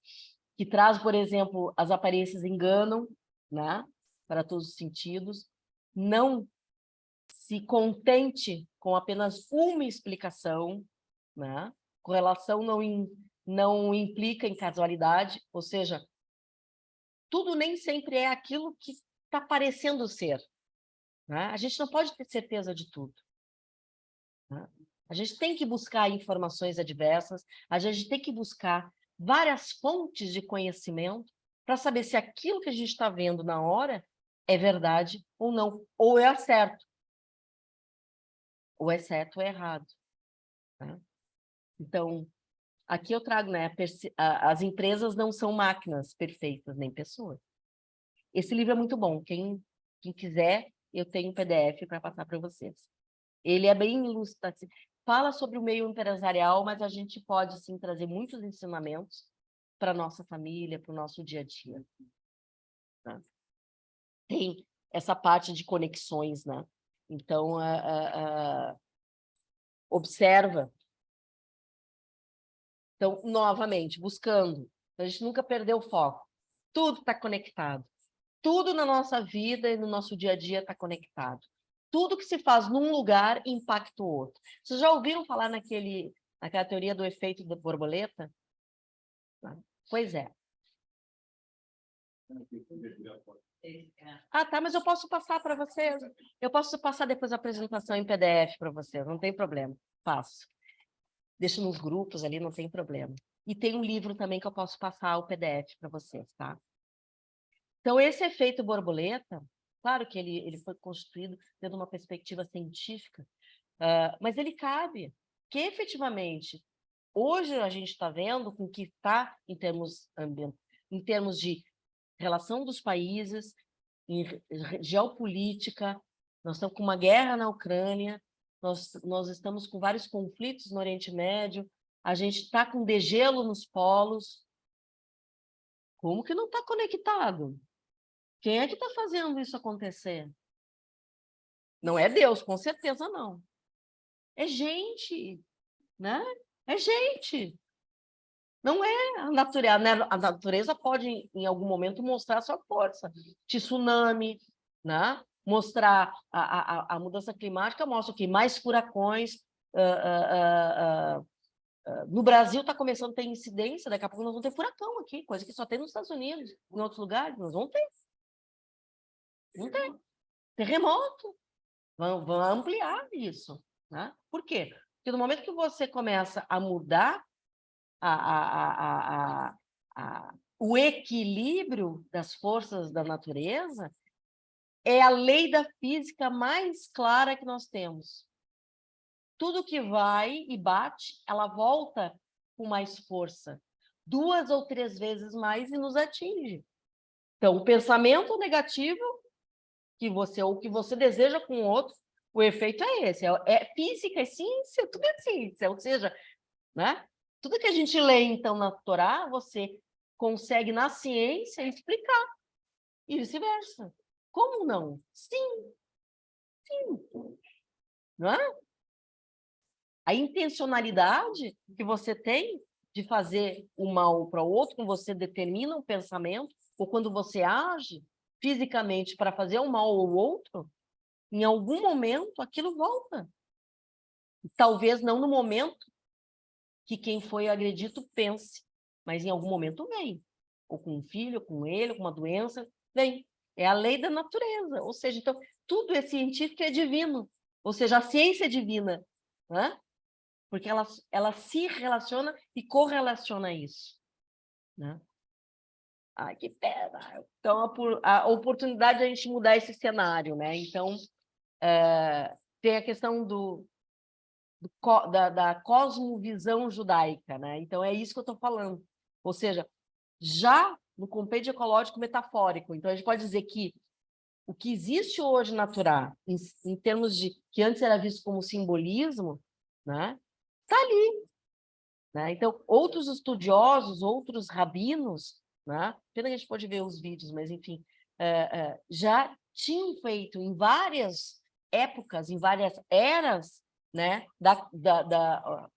Que traz, por exemplo, as aparências enganam, né? Para todos os sentidos. Não se contente com apenas uma explicação, né? Correlação não implica em casualidade, ou seja, tudo nem sempre é aquilo que está parecendo ser, né? A gente não pode ter certeza de tudo, né? A gente tem que buscar informações adversas, a gente tem que buscar várias fontes de conhecimento para saber se aquilo que a gente está vendo na hora é verdade ou não, ou é certo, ou é certo ou é errado, né? Então, aqui eu trago, né? As empresas não são máquinas perfeitas, nem pessoas. Esse livro é muito bom. Quem quiser, eu tenho um PDF para passar para vocês. Ele é bem ilustrativo. Fala sobre o meio empresarial, mas a gente pode, sim, trazer muitos ensinamentos para a nossa família, para o nosso dia a dia. Tá? Tem essa parte de conexões, né? Então, observa. Então, novamente, buscando. A gente nunca perdeu o foco. Tudo está conectado. Tudo na nossa vida e no nosso dia a dia está conectado. Tudo que se faz num lugar impacta o outro. Vocês já ouviram falar naquela teoria do efeito da borboleta? Pois é. Ah, tá, mas eu posso passar para vocês. Eu posso passar depois a apresentação em PDF para vocês, não tem problema. Faço. Deixo nos grupos ali, não tem problema. E tem um livro também que eu posso passar o PDF para vocês, tá? Então, esse efeito borboleta, claro que ele foi construído tendo uma perspectiva científica, mas ele cabe, que efetivamente, hoje a gente está vendo com o que está em termos de relação dos países, em geopolítica, nós estamos com uma guerra na Ucrânia, nós estamos com vários conflitos no Oriente Médio, a gente está com degelo nos polos. Como que não está conectado? Quem é que está fazendo isso acontecer? Não é Deus, com certeza não. É gente, né? É gente. Não é a natureza. A natureza pode, em algum momento, mostrar a sua força. Tsunami, né? Mostrar a mudança climática, mostra que mais furacões. No Brasil está começando a ter incidência, daqui a pouco nós vamos ter furacão aqui, coisa que só tem nos Estados Unidos, em outros lugares, nós vamos ter. Não tem. Terremoto. Vão ampliar isso. Né? Por quê? Porque no momento que você começa a mudar o equilíbrio das forças da natureza, é a lei da física mais clara que nós temos. Tudo que vai e bate, ela volta com mais força. 2 ou 3 vezes mais e nos atinge. Então, o pensamento negativo que você deseja com o outro, o efeito é esse. É física, é ciência, tudo é ciência. Ou seja, né? Tudo que a gente lê, então, na Torá, você consegue, na ciência, explicar. E vice-versa. Como não? Sim. Sim. Não é? A intencionalidade que você tem de fazer o mal para o outro, quando você determina um pensamento, ou quando você age fisicamente para fazer o mal ao outro, em algum momento aquilo volta. Talvez não no momento que quem foi agredido pense, mas em algum momento vem. Ou com um filho, com ele, com uma doença, vem. É a lei da natureza. Ou seja, então, tudo é científico e é divino. Ou seja, a ciência é divina. Né? Porque ela se relaciona e correlaciona isso. Né? Ai, que pena. Então, a oportunidade de a gente mudar esse cenário. Né? Então, tem a questão da cosmovisão judaica, né? Então, é isso que eu estou falando. Ou seja, já no compêndio ecológico metafórico. Então, a gente pode dizer que o que existe hoje na Torá, em termos de que antes era visto como simbolismo, né? Está ali. Né? Então, outros estudiosos, outros rabinos, né? Pena que a gente pode ver os vídeos, mas, enfim, já tinham feito em várias épocas, em várias eras, né?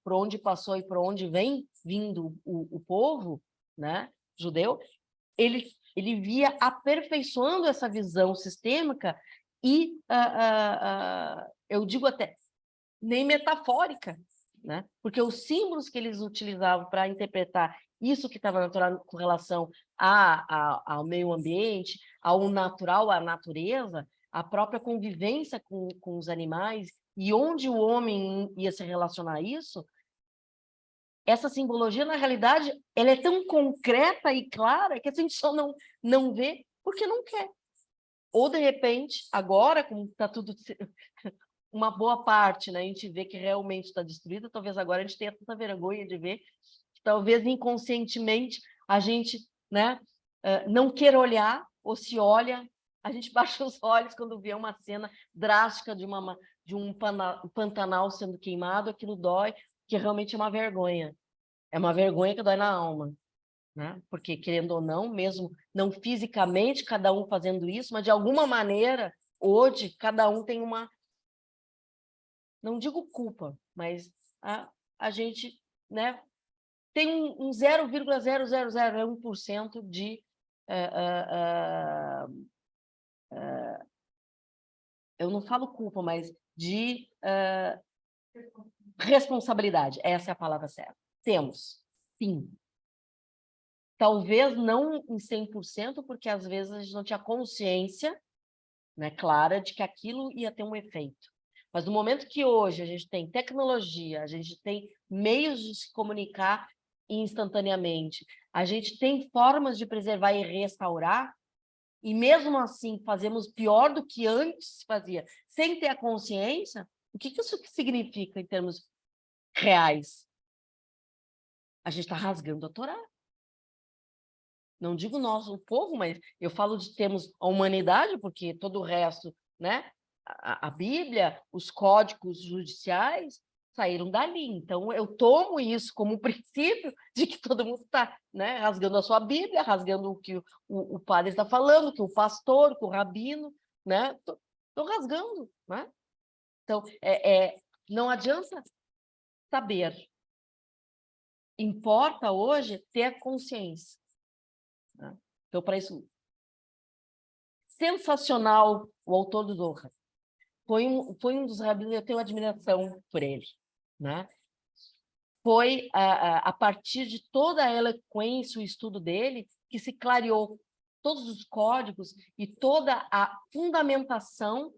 Por onde passou e por onde vem vindo o povo, né? Judeu, ele via aperfeiçoando essa visão sistêmica e, eu digo até, nem metafórica, né? Porque os símbolos que eles utilizavam para interpretar isso que estava natural com relação ao meio ambiente, ao natural, à natureza, a própria convivência com os animais e onde o homem ia se relacionar a isso, essa simbologia, na realidade, ela é tão concreta e clara que a gente só não vê porque não quer. Ou, de repente, agora, como está tudo... uma boa parte, né? A gente vê que realmente está destruída, talvez agora a gente tenha tanta vergonha de ver talvez inconscientemente a gente, né, não queira olhar, ou se olha, a gente baixa os olhos quando vê uma cena drástica de um Pantanal sendo queimado, aquilo dói, que realmente é uma vergonha. É uma vergonha que dói na alma, né? Porque, querendo ou não, mesmo não fisicamente cada um fazendo isso, mas de alguma maneira, hoje, cada um tem uma, não digo culpa, mas a gente, né, tem um 0,0001% de eu não falo culpa, mas de responsabilidade. Essa é a palavra certa. Temos, sim. Talvez não em 100%, porque às vezes a gente não tinha consciência, né, clara de que aquilo ia ter um efeito. Mas no momento que hoje a gente tem tecnologia, a gente tem meios de se comunicar instantaneamente, a gente tem formas de preservar e restaurar, e mesmo assim fazemos pior do que antes se fazia, sem ter a consciência, o que isso significa em termos reais? A gente está rasgando a Torá. Não digo nós, o povo, mas eu falo de termos a humanidade, porque todo o resto, né? A Bíblia, os códigos judiciais saíram dali. Então, eu tomo isso como princípio de que todo mundo está, né, rasgando a sua Bíblia, rasgando o que o padre está falando, que o pastor, que o rabino, né? Estou rasgando, né? Então, não adianta saber. Importa hoje ter a consciência. Né? Então, para isso, sensacional o autor do Zohar. Foi um dos rabinos, eu tenho admiração por ele. Né? Foi a partir de toda a eloquência, o estudo dele, que se clareou todos os códigos e toda a fundamentação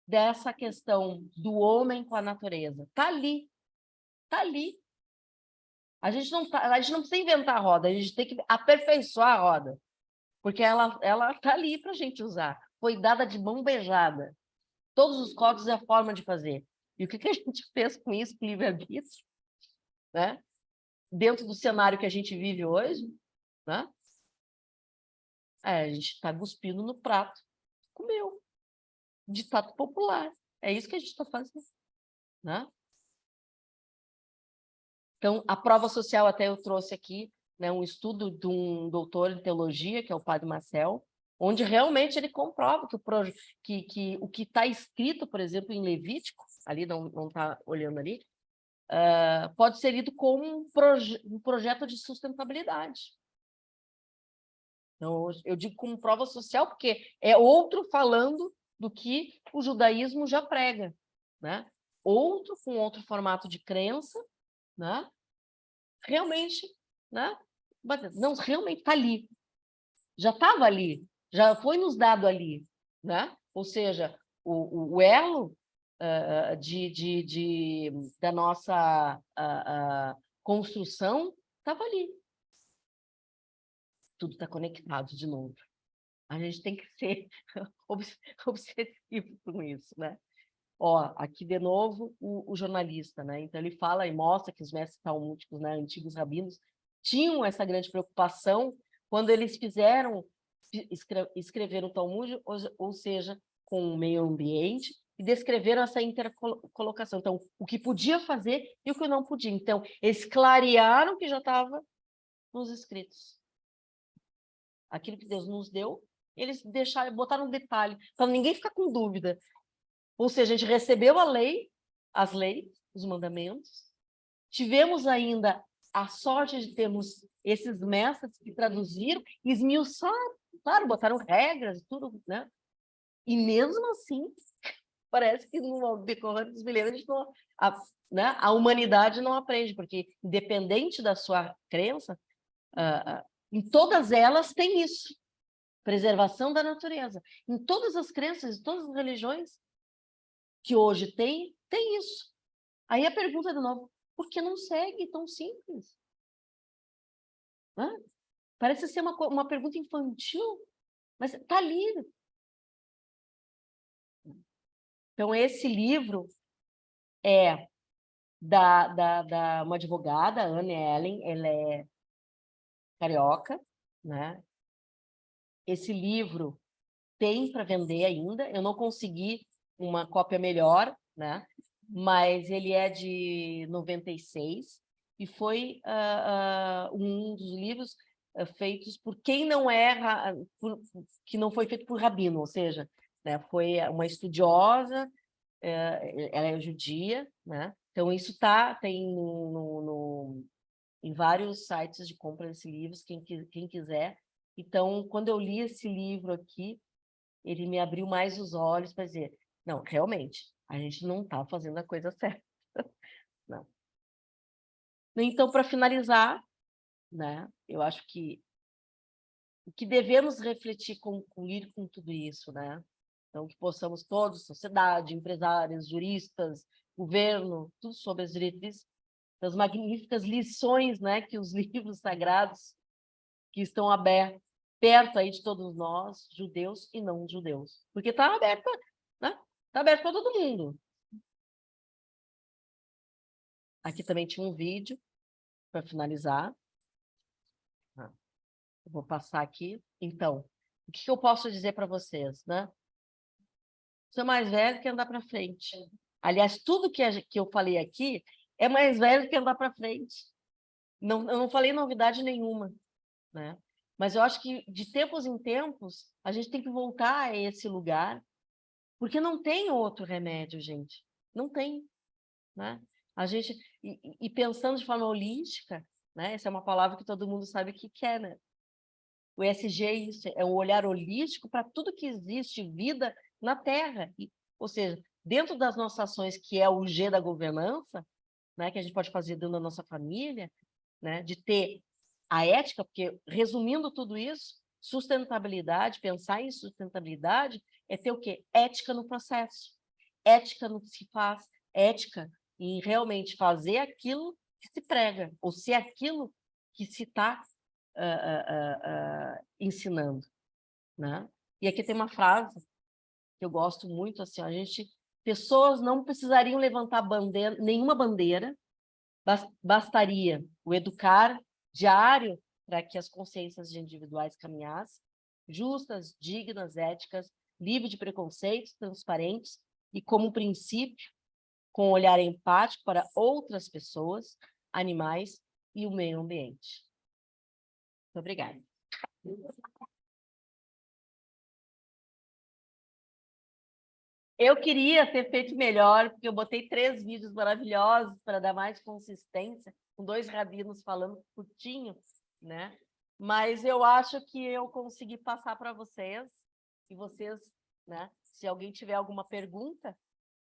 dessa questão do homem com a natureza. Está ali. Está ali. A gente não precisa inventar a roda, a gente tem que aperfeiçoar a roda. Porque ela está ali para a gente usar. Foi dada de mão beijada. Todos os códigos é a forma de fazer. E o que a gente fez com isso, com o livre-arbítrio? Né? Dentro do cenário que a gente vive hoje, né? A gente está cuspindo no prato. Comeu. Ditado popular. É isso que a gente está fazendo. Né? Então, a prova social, até eu trouxe aqui, né, um estudo de um doutor em teologia, que é o padre Marcel, onde realmente ele comprova que o que está escrito, por exemplo, em Levítico, ali não está olhando ali, pode ser lido como um projeto de sustentabilidade. Então, eu digo como prova social, porque é outro falando do que o judaísmo já prega, né? Outro com outro formato de crença, né? Realmente, né? Não, realmente está ali. Já estava ali, já foi nos dado ali, né? Ou seja, o elo da nossa construção estava ali. Tudo está conectado de novo. A gente tem que ser obsessivo com isso, né? Ó, aqui de novo o jornalista, né? Então ele fala e mostra que os mestres talmúdicos, né, antigos rabinos, tinham essa grande preocupação quando eles escreveram o Talmud, ou seja, com o meio ambiente, e descreveram essa intercolocação. Então, o que podia fazer e o que não podia. Então, eles clarearam o que já estava nos escritos. Aquilo que Deus nos deu, eles botaram um detalhe, para ninguém ficar com dúvida. Ou seja, a gente recebeu a lei, as leis, os mandamentos, tivemos ainda a sorte de termos esses mestres que traduziram, esmiuçaram, claro, botaram regras e tudo, né? E mesmo assim, parece que no decorrer dos milênios a humanidade não aprende, porque independente da sua crença, em todas elas tem isso, preservação da natureza. Em todas as crenças, em todas as religiões que hoje tem isso. Aí a pergunta de novo, por que não segue tão simples? Hã? Parece ser uma pergunta infantil, mas está ali. Então, esse livro é da uma advogada, Anne Ellen, ela é carioca, né? Esse livro tem para vender ainda, eu não consegui uma cópia melhor, né? Mas ele é de 96 e foi um dos livros feitos por quem não é, que não foi feito por rabino, ou seja, né, foi uma estudiosa, ela é judia, né? Então isso tem em vários sites de compra desse livro, quem quiser. Então, quando eu li esse livro aqui, ele me abriu mais os olhos para dizer, não, realmente, a gente não está fazendo a coisa certa. Não. Então, para finalizar, né, eu acho que o que devemos refletir, concluir com tudo isso, né? Então, que possamos todos, sociedade, empresários, juristas, governo, tudo sobre as diretrizes, das magníficas lições, né, que os livros sagrados que estão abertos, perto aí de todos nós, judeus e não judeus. Porque está aberto, né? Está aberto para todo mundo. Aqui também tinha um vídeo para finalizar. Eu vou passar aqui. Então, o que eu posso dizer para vocês, né? Sou mais velho que andar para frente. Aliás, tudo que eu falei aqui é mais velho que andar para frente. Não, eu não falei novidade nenhuma, né? Mas eu acho que, de tempos em tempos, a gente tem que voltar a esse lugar, porque não tem outro remédio, gente. Não tem, né? A gente, e pensando de forma holística, né? Essa é uma palavra que todo mundo sabe o que é, né? O ESG é isso, é um olhar holístico para tudo que existe vida na Terra. Ou seja, dentro das nossas ações, que é o G da governança, né? Que a gente pode fazer dentro da nossa família, né? De ter a ética, porque, resumindo tudo isso, sustentabilidade, pensar em sustentabilidade é ter o quê? Ética no processo, ética no que se faz, ética em realmente fazer aquilo que se prega, ou ser aquilo que se está ensinando, né? E aqui tem uma frase que eu gosto muito, assim, pessoas não precisariam levantar nenhuma bandeira, bastaria o educar diário para que as consciências individuais caminhassem, justas, dignas, éticas, livres de preconceitos, transparentes e, como princípio, com um olhar empático para outras pessoas, animais e o meio ambiente. Muito obrigada. Eu queria ter feito melhor, porque eu botei 3 vídeos maravilhosos para dar mais consistência, com 2 rabinos falando curtinho, né? Mas eu acho que eu consegui passar para vocês, e vocês, né? Se alguém tiver alguma pergunta,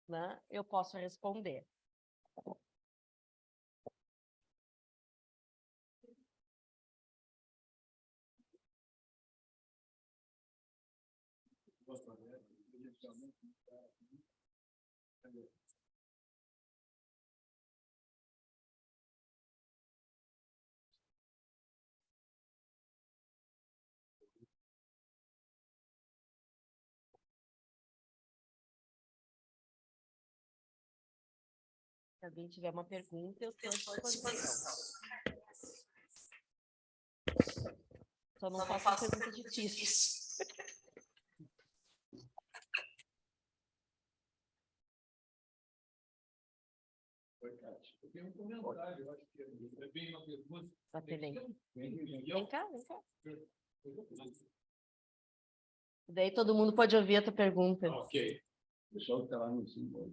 né? Eu posso responder. Se alguém tiver uma pergunta, eu estou à disposição. Só não faço pergunta difícil. Eu tenho um comentário, eu acho que é bem uma pergunta. Vem cá, vem cá. Daí todo mundo pode ouvir a tua pergunta. Ok. O pessoal que está lá no cima.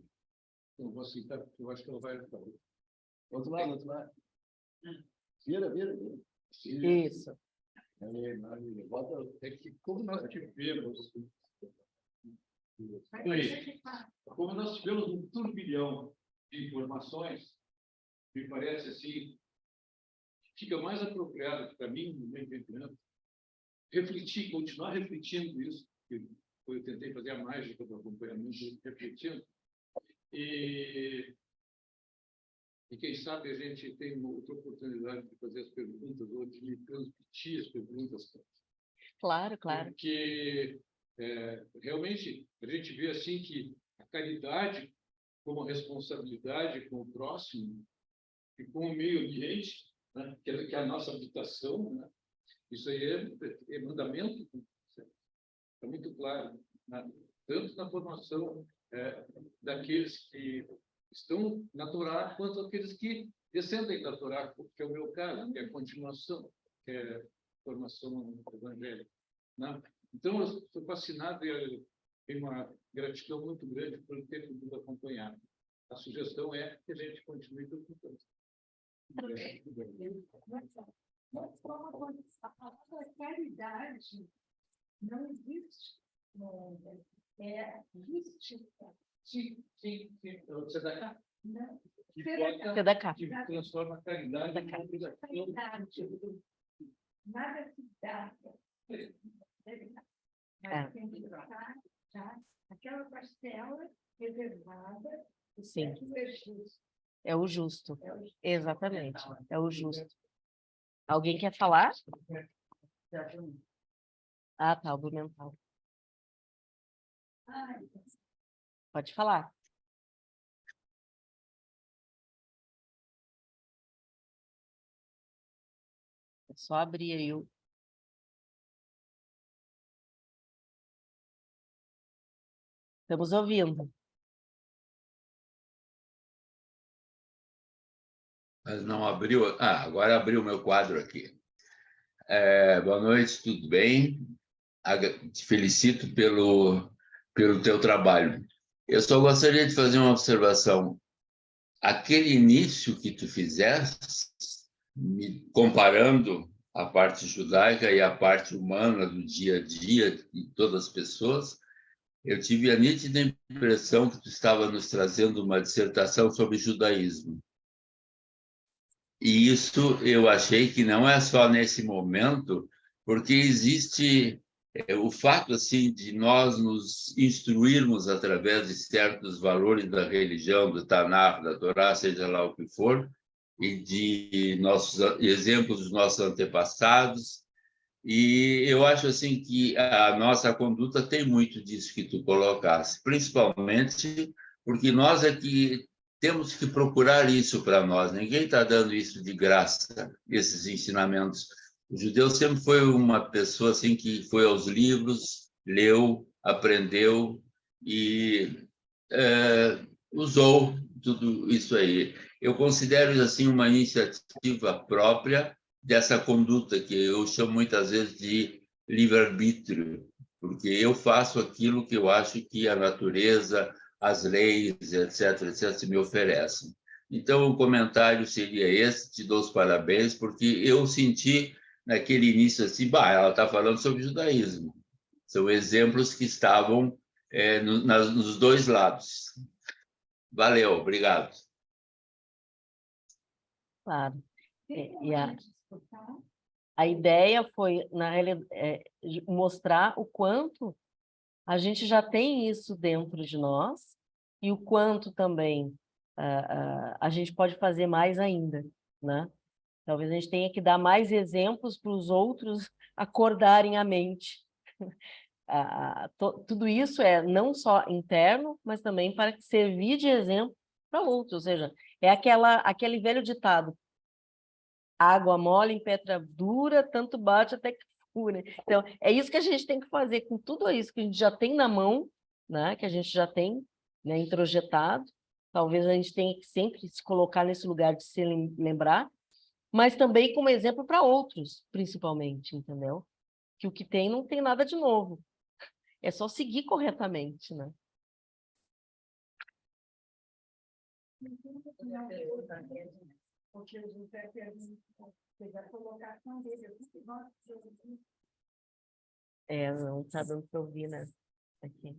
Eu vou citar, porque eu acho que ela vai ajudar. Outro lado. Vira. Isso. Bota, é que como nós tivemos. Aí, como nós tivemos um turbilhão de informações, me parece assim, fica mais apropriado para mim, no meu entendimento, continuar refletindo isso, que eu tentei fazer a mágica do acompanhamento, refletindo, e quem sabe a gente tem uma outra oportunidade de fazer as perguntas, ou de transmitir as perguntas. Claro. Porque, realmente, a gente vê assim que a caridade como responsabilidade com o próximo e com o meio ambiente, né? Que é a nossa habitação, né? Isso aí é mandamento, é muito claro, né? Tanto na formação daqueles que estão na Torá, quanto aqueles que descendem da Torá, que é o meu caso, que é a continuação, que é a formação evangélica, né? Então, eu estou fascinado e tenho uma gratidão muito grande por ter podido acompanhar. A sugestão é que a gente continue perguntando. Mas como a palavra caridade não existe. É justiça. Sim. Você dá cá? Não. Você dá cá. Que transforma a caridade em Caridade. Nada se dá. Mas tem que estar já aquela parcela reservada. Sim. É justo. É o justo. Exatamente. É o justo. Alguém quer falar? Ah, tá, o Blumenthal. Pode falar. É só abrir aí o... Estamos ouvindo. Mas não abriu. Ah, agora abriu o meu quadro aqui. Boa noite, tudo bem? Te felicito pelo teu trabalho. Eu só gostaria de fazer uma observação. Aquele início que tu fizeste, comparando a parte judaica e a parte humana do dia a dia de todas as pessoas, eu tive a nítida impressão que tu estava nos trazendo uma dissertação sobre judaísmo. E isso eu achei que não é só nesse momento, porque existe o fato assim de nós nos instruirmos através de certos valores da religião, do Tanakh, da Torá, seja lá o que for, e de nossos exemplos dos nossos antepassados. E eu acho assim que a nossa conduta tem muito disso que tu colocaste, principalmente porque nós é que temos que procurar isso para nós. Ninguém está dando isso de graça, esses ensinamentos. O judeu sempre foi uma pessoa assim que foi aos livros, leu, aprendeu e usou tudo isso aí. Eu considero assim uma iniciativa própria dessa conduta que eu chamo muitas vezes de livre-arbítrio, porque eu faço aquilo que eu acho que a natureza, as leis, etc., me oferecem. Então, o comentário seria esse, te dou os parabéns, porque eu senti naquele início assim, ela está falando sobre judaísmo. São exemplos que estavam nos dois lados. Valeu, obrigado. Claro. A ideia foi, na realidade, mostrar o quanto a gente já tem isso dentro de nós e o quanto também a gente pode fazer mais ainda, né? Talvez a gente tenha que dar mais exemplos para os outros acordarem a mente. Tudo isso é não só interno, mas também para servir de exemplo para outros. Ou seja, é aquele velho ditado: água mole em pedra dura, tanto bate até que fura. Então, é isso que a gente tem que fazer com tudo isso que a gente já tem na mão, né? Que a gente já tem, né, introjetado. Talvez a gente tenha que sempre se colocar nesse lugar de se lembrar, mas também como exemplo para outros, principalmente, entendeu? Que o que tem não tem nada de novo. É só seguir corretamente, né? Porque o José fez a colocação dele. Não está dando para ouvir, né? Aqui.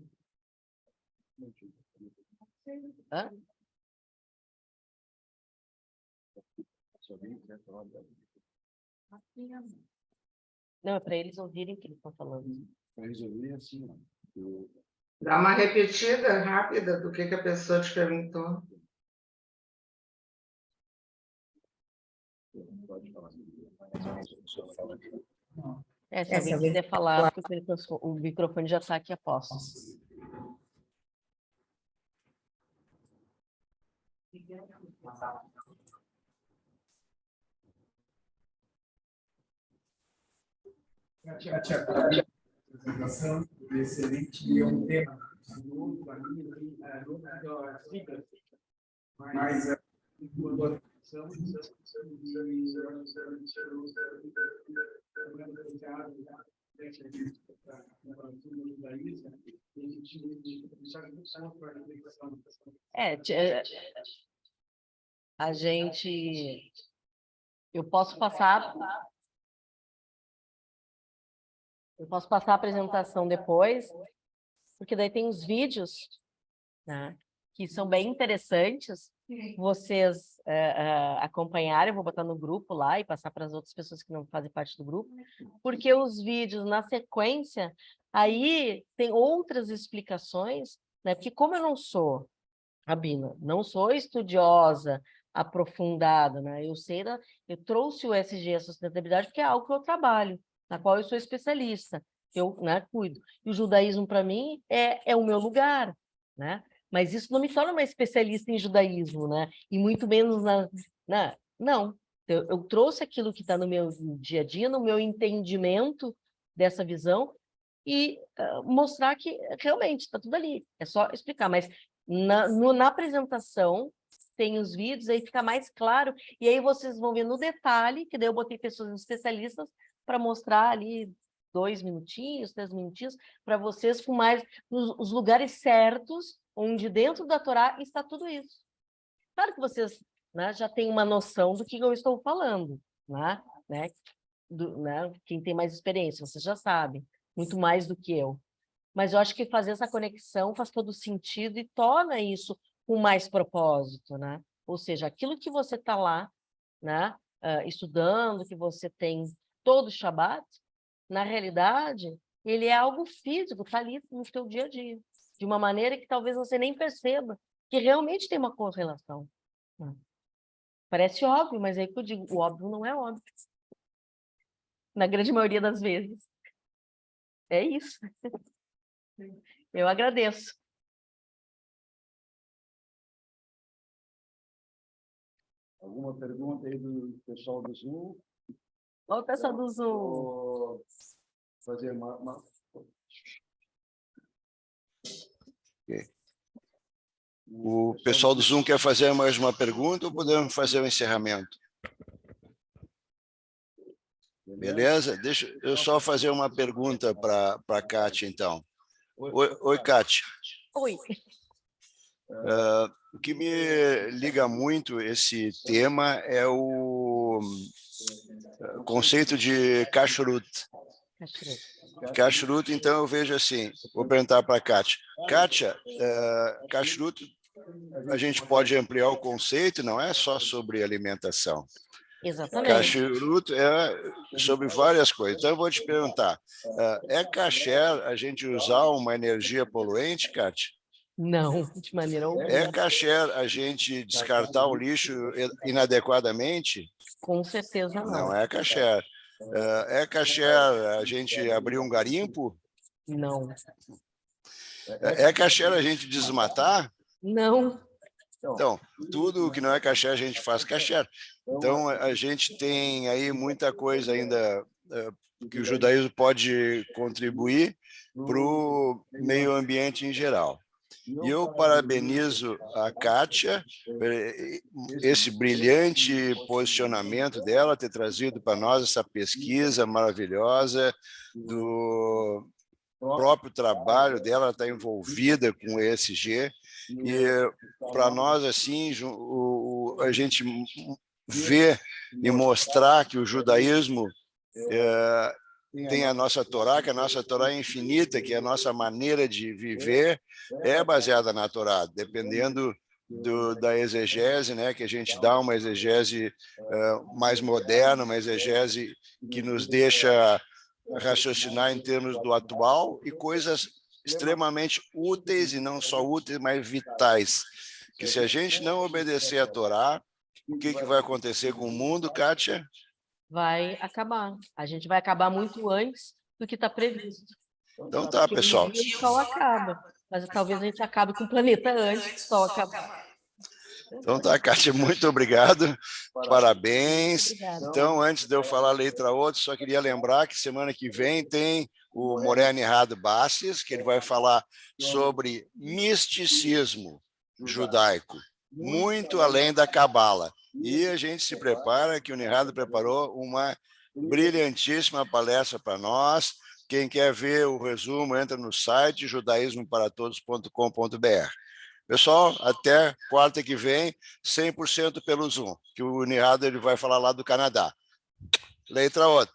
Hã? Não, é para eles ouvirem o que eles estão falando. Para eles ouvirem assim, Dá uma repetida rápida do que a pessoa te perguntou. pode falar. Se alguém quiser falar, porque o microfone já está aqui a postos. Apresentação excelente, é um tema mas a gente, eu posso passar a apresentação depois, porque daí tem os vídeos, né, que são bem interessantes, vocês acompanharem, eu vou botar no grupo lá e passar para as outras pessoas que não fazem parte do grupo, porque os vídeos, na sequência, aí tem outras explicações, né, porque como eu não sou, Rabina, não sou estudiosa, aprofundada, né, eu trouxe o ESG, a sustentabilidade, porque é algo que eu trabalho, na qual eu sou especialista, que eu, né, cuido. E o judaísmo, para mim, é o meu lugar, né? Mas isso não me torna uma especialista em judaísmo, né? E muito menos não. Eu trouxe aquilo que está no meu dia a dia, no meu entendimento dessa visão, e mostrar que realmente está tudo ali. É só explicar. Mas na apresentação tem os vídeos, aí fica mais claro, e aí vocês vão ver no detalhe, que daí eu botei pessoas especialistas para mostrar ali 2 minutinhos, 3 minutinhos, para vocês com mais os lugares certos, onde dentro da Torá está tudo isso. Claro que vocês, né, já têm uma noção do que eu estou falando, né? Quem tem mais experiência, vocês já sabem, muito mais do que eu. Mas eu acho que fazer essa conexão faz todo sentido e torna isso com mais propósito, né? Ou seja, aquilo que você está lá, né, estudando, que você tem todo o Shabbat, na realidade, ele é algo físico, está ali no seu dia a dia, de uma maneira que talvez você nem perceba que realmente tem uma correlação. Parece óbvio, mas é aí que eu digo, o óbvio não é óbvio. Na grande maioria das vezes. É isso. Eu agradeço. Alguma pergunta aí do pessoal do Zoom? Olha o pessoal do Zoom. Vou fazer uma... Okay. O pessoal do Zoom quer fazer mais uma pergunta ou podemos fazer o encerramento? Beleza? Deixa eu só fazer uma pergunta para a Kátia, então. Oi, Kátia. Oi. O que me liga muito esse tema é o conceito de kashrut. Kashrut, então eu vejo assim, vou perguntar para a Kátia. Kátia, kashrut, a gente pode ampliar o conceito, não é só sobre alimentação. Exatamente. Kashrut é sobre várias coisas. Então eu vou te perguntar, é kasher a gente usar uma energia poluente, Kátia? Não, de maneira alguma. É kasher a gente descartar o lixo inadequadamente? Com certeza não. Não é kasher. É kasher a gente abrir um garimpo? Não. É kasher a gente desmatar? Não. Então, tudo que não é kasher a gente faz kasher. Então, a gente tem aí muita coisa ainda que o judaísmo pode contribuir para o meio ambiente em geral. E eu parabenizo a Kátia, esse brilhante posicionamento dela, ter trazido para nós essa pesquisa maravilhosa do próprio trabalho dela, está envolvida com o ESG, e para nós, assim, a gente ver e mostrar que o judaísmo tem a nossa Torá, que a nossa Torá é infinita, que a nossa maneira de viver é baseada na Torá, dependendo da exegese, né, que a gente dá uma exegese mais moderna, uma exegese que nos deixa raciocinar em termos do atual e coisas extremamente úteis, e não só úteis, mas vitais. Que se a gente não obedecer a Torá, o que vai acontecer com o mundo, Kátia? Vai acabar. A gente vai acabar muito antes do que está previsto. Então tá, pessoal. O sol acaba, mas talvez a gente acabe com o planeta antes do sol acabar. Então tá, Kátia, muito obrigado. Parabéns. Obrigada. Então, antes de eu falar a letra outra, só queria lembrar que semana que vem tem o Moreno Errado Basses, que ele vai falar sobre misticismo judaico, muito além da cabala. E a gente se prepara, que o Nirado preparou uma brilhantíssima palestra para nós. Quem quer ver o resumo, entra no site judaísmoparatodos.com.br. Pessoal, até quarta que vem, 100% pelo Zoom, que o Nirado ele vai falar lá do Canadá. Letra outra.